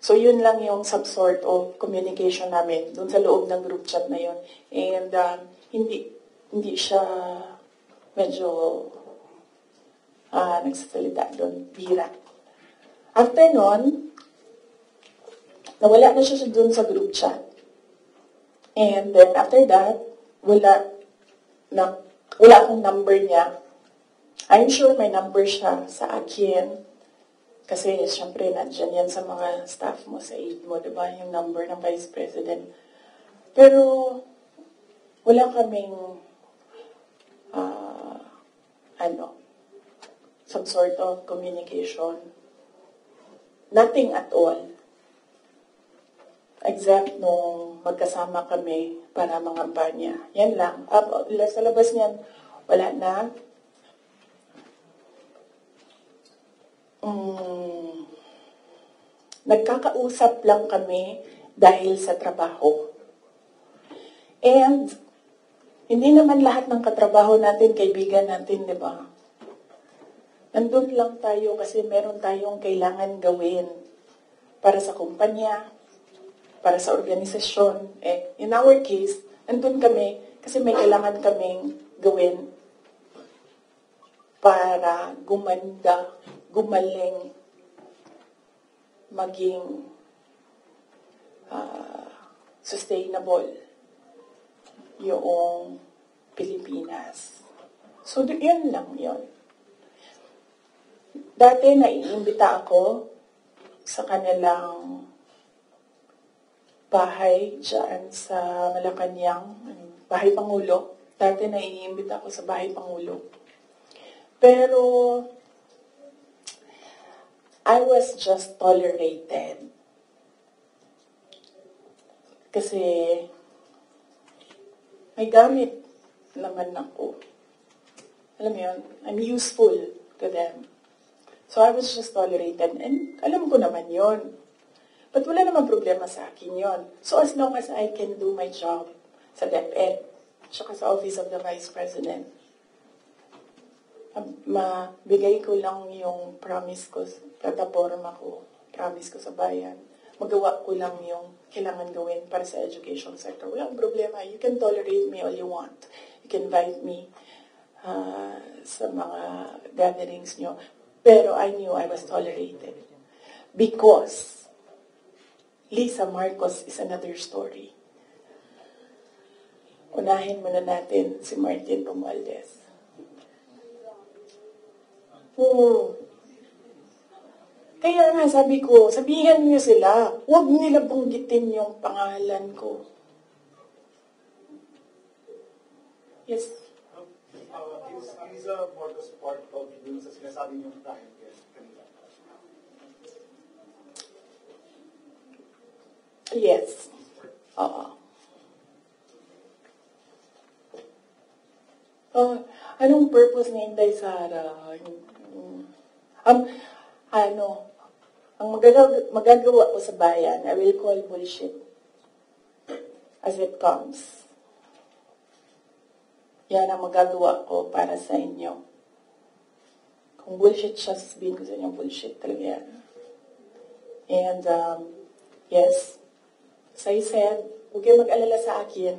So, yun lang yung some sort of communication namin dun sa loob ng group chat na yun. And hindi siya medyo nagsasalita dun. Bira. After nun, nawala na siya dun sa group chat. And then, after that, wala akong number niya. I'm sure may number siya sa akin. Kasi, syempre, nandyan yan sa mga staff mo, sa aide mo, diba? Yung number ng Vice President. Pero, wala kaming, some sort of communication. Nothing at all. Except nung magkasama kami para mangampanya. Yan lang. Sa labas niyan, wala na. Nagkakausap lang kami dahil sa trabaho. And, hindi naman lahat ng katrabaho natin, kaibigan natin, di ba? Nandun lang tayo kasi meron tayong kailangan gawin para sa kumpanya, para sa organisasyon. In our case, nandun kami kasi may kailangan kaming gawin para gumanda, gumaling, maging sustainable yung Pilipinas. So, yun lang yun. Dati naiimbita ako sa kanilang bahay dyan sa Malacanang, Bahay Pangulo. Dati naiimbita ako sa Bahay Pangulo. Pero, I was just tolerated. Kasi, may gamit naman ako. Alam mo yun, I'm useful to them. So, I was just tolerated. And alam ko naman yun. But wala naman problema sa akin yun. So, as long as I can do my job sa DepEd, tsaka sa Office of the Vice President, mabigay ko lang yung promise ko, plataforma ko, promise ko sa bayan. Magawa ko lang yung kailangan gawin para sa education sector. Walang problema. You can tolerate me all you want. You can invite me sa mga gatherings nyo. Pero I knew I was tolerated. Because Lisa Marcos is another story. Unahin muna natin si Martin Romualdez. Kaya nga sabi ko, sabihan niyo sila, huwag nila banggitin yung pangalan ko. Yes. Is Marcos part of dun sa sinasabi niyong time kanina? Yes. Oo. Anong purpose ni Inday Sara? Ang magagawa ko sa bayan, I will call bullshit as it comes. Yan ang magagawa ko para sa inyo. Kung bullshit siya, sabihin ko sa inyo, bullshit talaga yan. And, yes, as I said, huwag kayo mag-alala sa akin.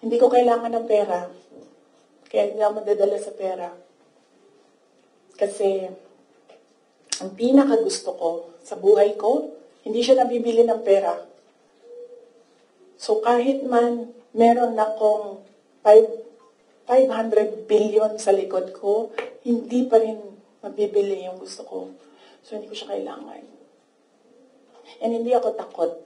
Hindi ko kailangan ng pera. Kaya hindi ako madadala sa pera. Kasi, ang pinakagusto ko sa buhay ko, hindi siya nabibili ng pera. So, kahit man meron akong 500 billion sa likod ko, hindi pa rin mabibili yung gusto ko. So, hindi ko siya kailangan. And hindi ako takot.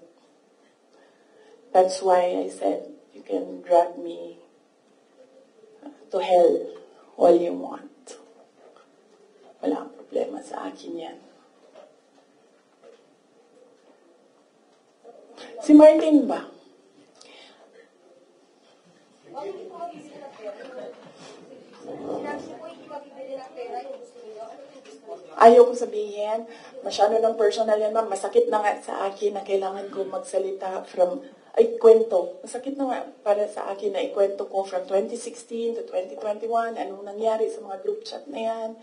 That's why I said, you can drag me to hell all you want. Wala ang problema sa akin yan. Si Martin ba? Ayaw ko sabihin, masyado ng personal yan, ma'am. Masakit na nga sa akin na kailangan ko magsalita kwento. Masakit na nga para sa akin na ikwento ko from 2016 to 2021, anong nangyari sa mga group chat na yan,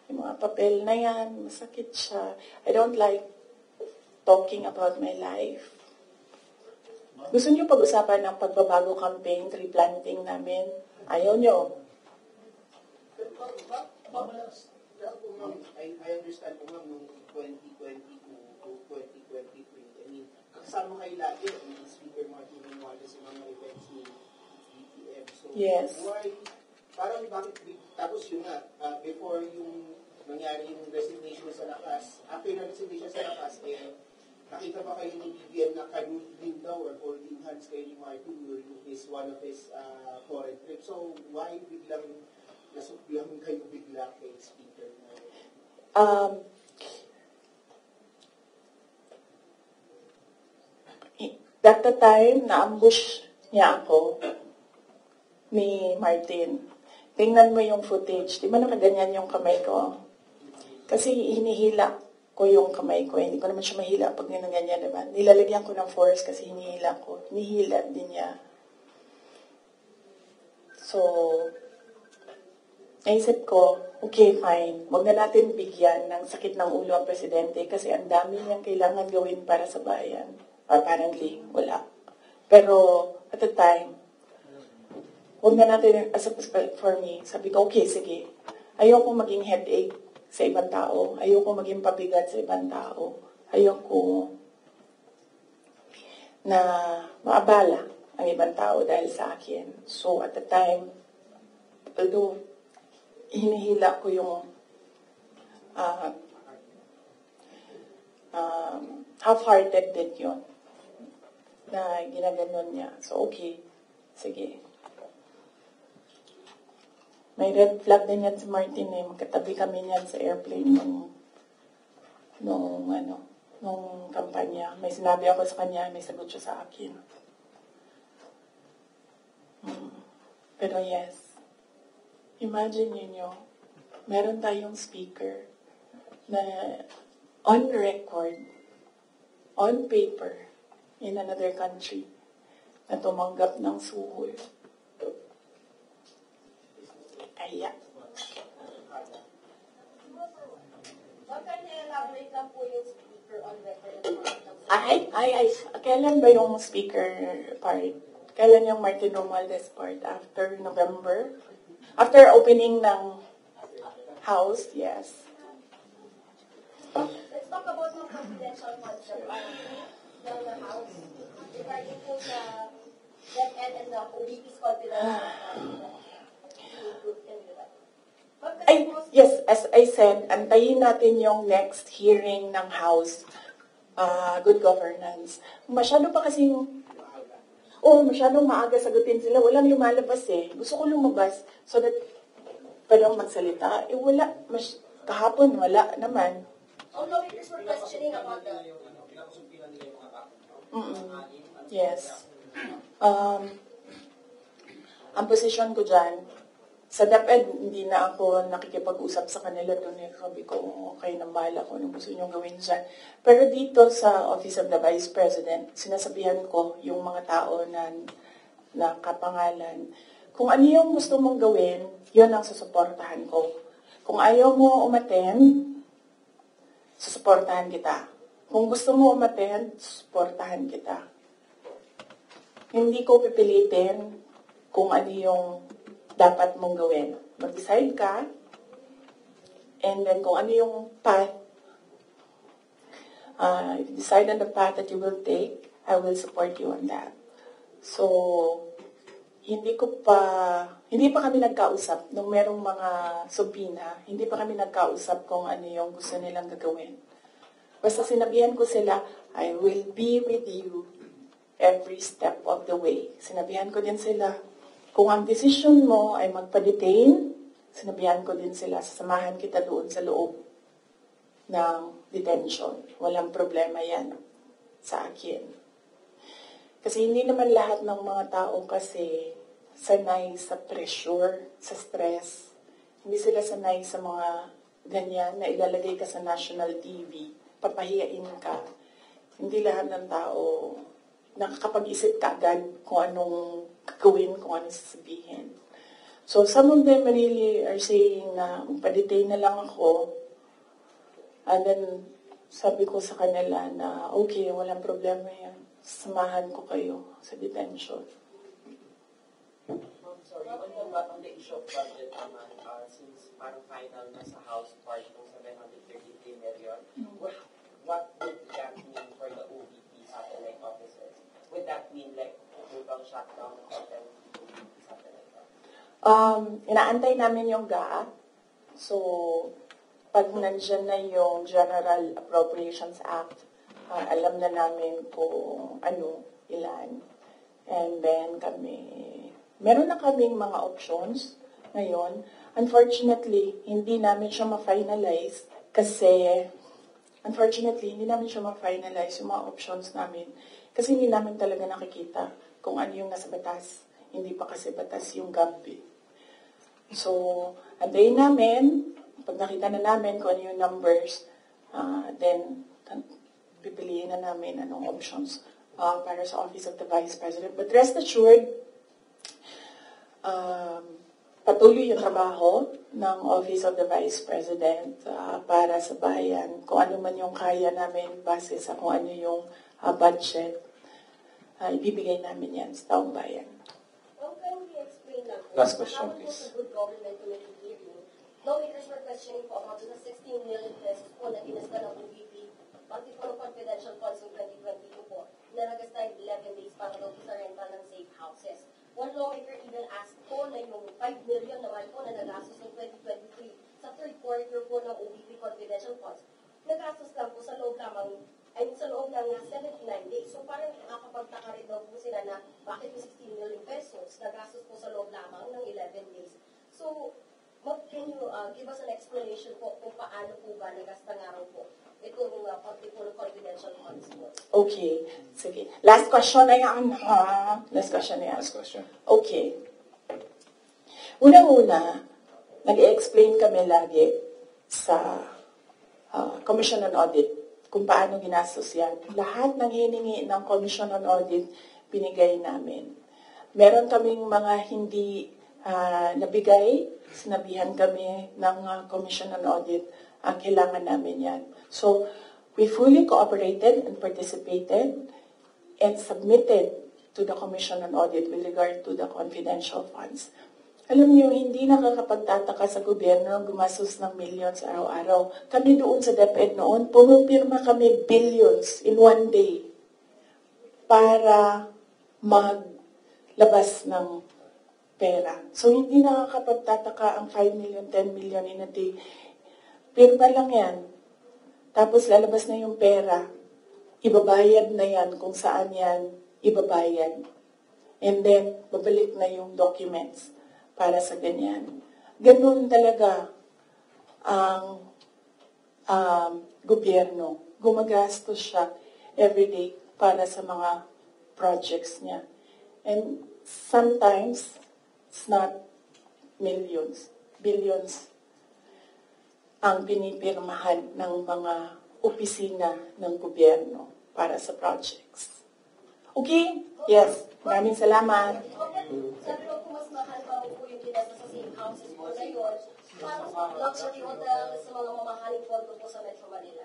yung mga papel na yan, masakit siya. I don't like talking about my life. Gusto niyo pag-usapan ng pagbabago campaign, tree planting namin? Ayaw niyo. I understand po ma'am, nung 2022 to 2023, I mean, kasama kayo lagi, ni Speaker Martin Romualdez sa mga events ni BPM. So, yes. Why, parang bakit, tapos yun nga, before yung nangyari yung resignation sa lakas, after na resignation sa lakas, nakita ba kayo ni BBM na kanutin daw or holding hands kayo ni Martin during one of his foreign trips? So, why biglang nasukbihan kayo bigla kay Speaker? That the time, na-ambush niya ako ni Martin. Tingnan mo yung footage. Di ba nakaganyan yung kamay ko? Kasi hinihila ko yung kamay ko. Hindi ko naman siya mahila pag ganyan, diba? Nilalagyan ko ng force kasi hinihila ko. Hinihila din niya. So, naisip ko, okay, fine. Huwag na natin bigyan ng sakit ng ulo ang presidente kasi ang dami niyang kailangan gawin para sa bayan. Apparently, wala. Pero, at the time, huwag na natin, for me, sabi ko, okay, sige. Ayoko maging headache sa ibang tao. Ayoko maging pabigat sa ibang tao. Ayoko na maabala ang ibang tao dahil sa akin. So, at the time, although hinihila ko yung half-hearted din yun na ginaganon niya. So, okay. Sige. May red flag din yan si Martin eh. Magkatabi kami niyan sa airplane nung kampanya. May sinabi ako sa kanya, may sagot siya sa akin. Pero yes, imagine niyo, meron tayong speaker na on record, on paper, in another country, na tumanggap ng suhol. Kaya. Baka na-elaborate lang po yung speaker on record. Kailan ba yung speaker part? Kailan yung Martin Romualdez part? After November? After opening ng house, yes. Let's talk about mga confidential funds ng House regarding po sa DepEd and the OVP's confidential funds. Yes, as I said, antayin natin yung next hearing ng House, Good Governance. Masyado pa kasing, masyadong maaga sagutin sila. Walang lumalabas eh. Gusto ko lumabas so that pwedeng magsalita. Wala. Kahapon, wala naman. Although it is for questioning about the... Yes. Ang posisyon ko dyan, sa DepEd, hindi na ako nakikipag-usap sa kanila doon. Sabi ko, okay, nang bahala ko, anong gusto nyo gawin dyan. Pero dito sa Office of the Vice President, sinasabihan ko yung mga tao na kapangalan, kung ano yung gusto mong gawin, yun ang susuportahan ko. Kung ayaw mo umattend, susuportahan kita. Kung gusto mo umattend, susuportahan kita. Hindi ko pipilitin kung ano yung dapat mong gawin. Mag-decide ka, and then kung ano yung path, if you decide on the path that you will take, I will support you on that. So, hindi pa kami nagkausap nung merong mga subpoena, hindi pa kami nagkausap kung ano yung gusto nilang gagawin. Basta sinabihan ko sila, I will be with you every step of the way. Sinabihan ko din sila, kung ang decision mo ay magpa-detain, sinabihan ko din sila, sasamahan kita doon sa loob ng detention. Walang problema yan sa akin. Kasi hindi naman lahat ng mga tao kasi sanay sa pressure, sa stress. Hindi sila sanay sa mga ganyan na ilalagay ka sa national TV, papahiyain ka. Hindi lahat ng tao nakakapag-isip ka agad kung anong gawin, kung anong sasabihin. So, some of them really are saying na pa-detain na lang ako. And then, sabi ko sa kanila na, okay, walang problema yan. Samahan ko kayo sa detention. Sorry, on the issue of budget naman, since parang final na sa House part ng 733 million, what would that mean for the OVP satellite offices? Would that mean like total shutdown of content satellite offices? Inaantay namin yung GAA. So, pag nandyan na yung General Appropriations Act, alam na namin kung ano, ilan. And then meron na kaming mga options ngayon. Unfortunately, hindi namin siya ma-finalize kasi, yung mga options namin kasi hindi namin talaga nakikita kung ano yung nasa batas. Hindi pa kasi batas yung GAB. So, antayin namin, pag nakita na namin kung ano yung numbers, then pipiliin na namin anong options para sa Office of the Vice President. But rest assured, patuloy yung trabaho ng Office of the Vice President para sa bayan. Kung ano man yung kaya namin base sa kung ano yung budget, ibibigay namin yan sa taong bayan. Can we explain lang po? Last question, please. Good government committee hearing. Lawmakers were questioning po about the 16 million pesos po na dinasda ng OVP, pati po ng confidential funds in 2022 po, na nagasta 11 days para daw sa rental ng safe houses. One lawmaker even asked po na yung 5 million naman po na nagastos ng 2023 sa third quarter po ng OVP confidential funds, nagastos lang po sa loob lamang, sa loob ng 79 days. So parang nakakapagtaka rin daw po sila na bakit yung 16 million pesos nagastos po sa loob lamang ng 11 days. So, can you give us an explanation po kung paano po ba nagasta nga raw po itong confidential funds po? Okay. Sige. Last question na yan. Last question. Okay. Unang-una, nag-explain kami lagi sa Commission on Audit kung paano ginastos yan. Lahat ng hiningi ng Commission on Audit, binigay namin. Meron kaming mga hindi nabigay, sinabihan kami ng Commission on Audit, kailangan namin yan. So, we fully cooperated and participated and submitted to the Commission on Audit with regard to the confidential funds. Alam niyo, hindi nakakapagtataka sa gobyerno gumastos ng millions araw-araw. Kami doon sa DepEd noon, pumipirma kami billions in one day para maglabas ng pera. So, hindi nakakapagtataka ang 5 million, 10 million in a day. Pirma lang yan. Tapos lalabas na yung pera. Ibabayad na yan kung saan yan ibabayad. And then, babalik na yung documents para sa ganyan. Ganun talaga ang gobyerno. Gumagastos siya everyday para sa mga projects niya. And sometimes, it's not millions, billions ang pinipirmahan ng mga opisina ng gobyerno para sa projects. Okay? Yes. Maraming salamat. Sabi ko kung mas mahal pa po yung ginasa sa same houses po ngayon, parang luxury hotel sa mga mamahaling kondo po sa Metro Manila.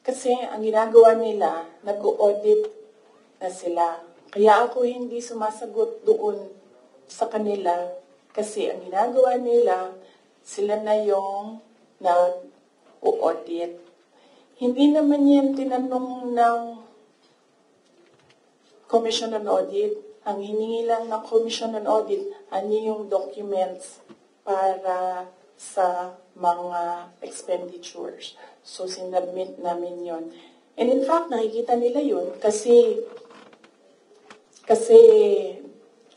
Kasi ang ginagawa nila, nag-audit na sila. Kaya ako hindi sumasagot doon sa kanila kasi ang ginagawa nila, sila na yung nag-audit. Hindi naman yan tinanong ng Commission on Audit. Ang hiningi lang ng Commission on Audit, ano yung documents para sa mga expenditures. So, sinubmit namin yon. And in fact, nakikita nila yun kasi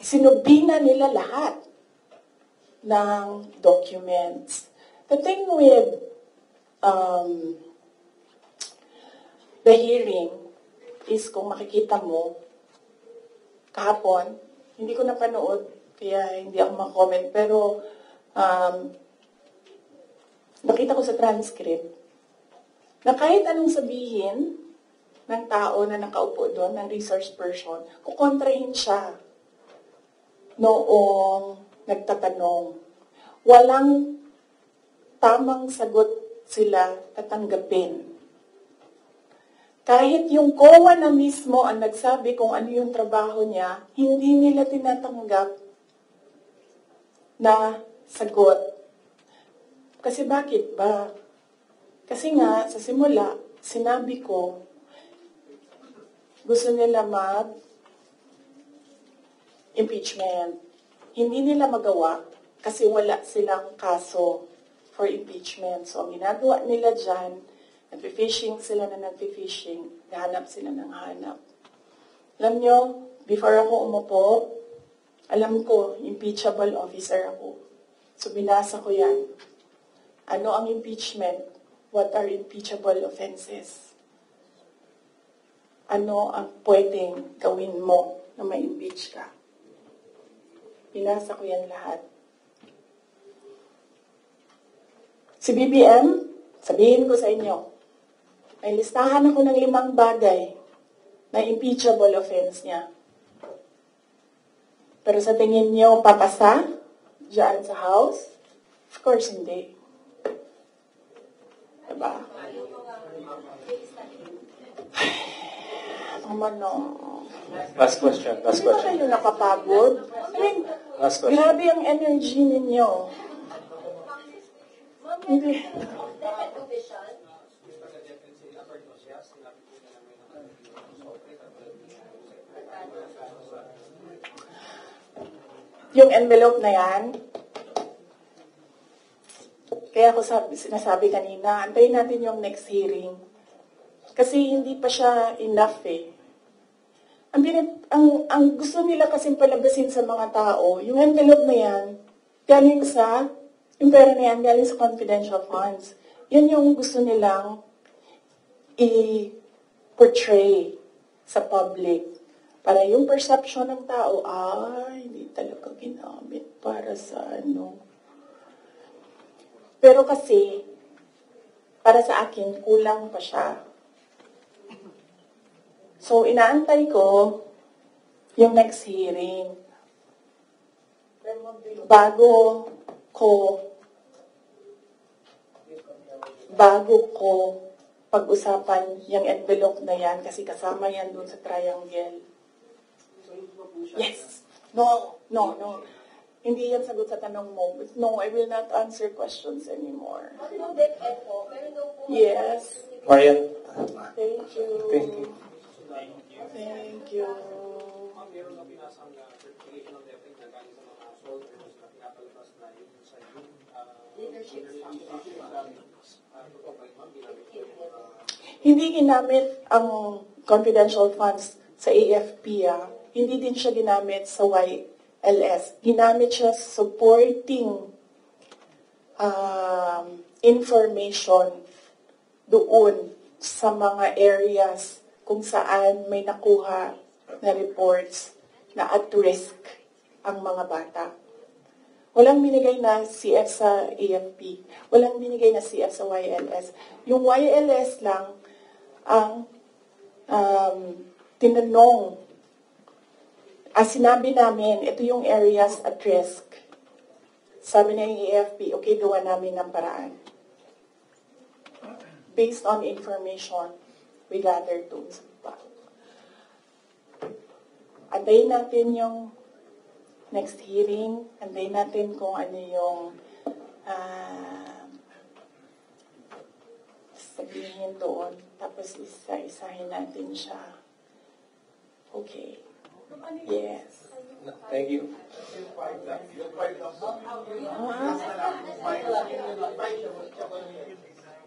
sinubina nila lahat ng documents. The thing with the hearing is kung makikita mo, kahapon, hindi ko napanood, kaya hindi ako mag-comment, pero nakita ko sa transcript na kahit anong sabihin ng tao na nakaupo doon, ng resource person, kukontrahin siya noong nagtatanong. Walang tamang sagot sila tatanggapin. Kahit yung COA na mismo ang nagsabi kung ano yung trabaho niya, hindi nila tinatanggap na sagot. Kasi bakit ba? Kasi nga, sa simula, sinabi ko, gusto nila mag-impeachment. Hindi nila magawa kasi wala silang kaso for impeachment. So, ang ginagawa nila dyan, nag-fishing sila na nag-fishing, nahanap sila ng hanap. Alam nyo, before ako umupo, alam ko, impeachable officer ako. So, binasa ko yan. Ano ang impeachment? What are impeachable offenses? Ano ang pwedeng gawin mo na ma-impeach ka? Binasa ko yan lahat. Si BBM, sabihin ko sa inyo, may listahan ako ng 5 bagay na impeachable offense niya. Pero sa tingin niyo, papasa dyan sa House? Of course, hindi. Diba? Last question. Hindi ba kayo nakapagod? I mean, Last question. grabe ang energy ninyo. Hindi. Yung envelope na yan, kaya ako sinasabi kanina, antayin natin yung next hearing. Kasi hindi pa siya enough eh. Ang gusto nila kasing palabasin sa mga tao, yung envelope na yan, yung pera na yan, galing sa confidential funds. Yan yung gusto nilang i-portray sa public. Para yung perception ng tao, hindi talaga ginamit para sa ano. Pero kasi, para sa akin, kulang pa siya. So, inaantay ko yung next hearing. Bago ko pag-usapan yung envelope na yan, kasi kasama yan dun sa triangle. Yes. No. Hindi yan sagot sa tanong mo. No, I will not answer questions anymore. Yes. Marian. Thank you. Thank you. Thank you. Ma'am, meron na pinasang certification of DepEd na galing sa mga soldiers na pinapalabas na yun sa youth leadership. Hindi ginamit ang confidential funds sa AFP. Hindi din siya ginamit sa YLS. Ginamit siya supporting information doon sa mga areas kung saan may nakuha na reports na at risk ang mga bata. Walang binigay na CF sa AFP. Walang binigay na CF sa YLS. Yung YLS lang ang tinanong. Sinabi namin, ito yung areas at risk. Sabi na yung AFP, okay, gawa namin ng paraan. Based on information we gathered to. Antayin natin yung next hearing. Antayin natin kung ano yung sabihin doon. Tapos isa-isahin natin siya. Okay. Yes. Thank you.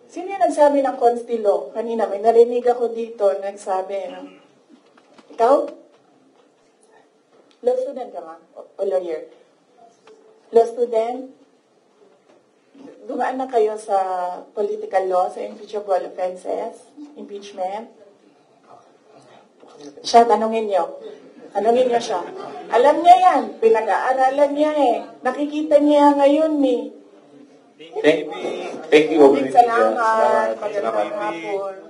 Sino yung nagsabi ng Constilo? Kanina, may narinig ako dito, nagsabi ng, ikaw? Law student ka, ma'am? O lawyer? Law student? Dumaan na kayo sa political law, sa impeachable offenses, impeachment? Siya, tanungin niyo. Tanungin niyo siya. Alam niya yan. Pinag-aaralan niya eh. Nakikita niya ngayon eh. Thank you. Salamat. Magandang hapon.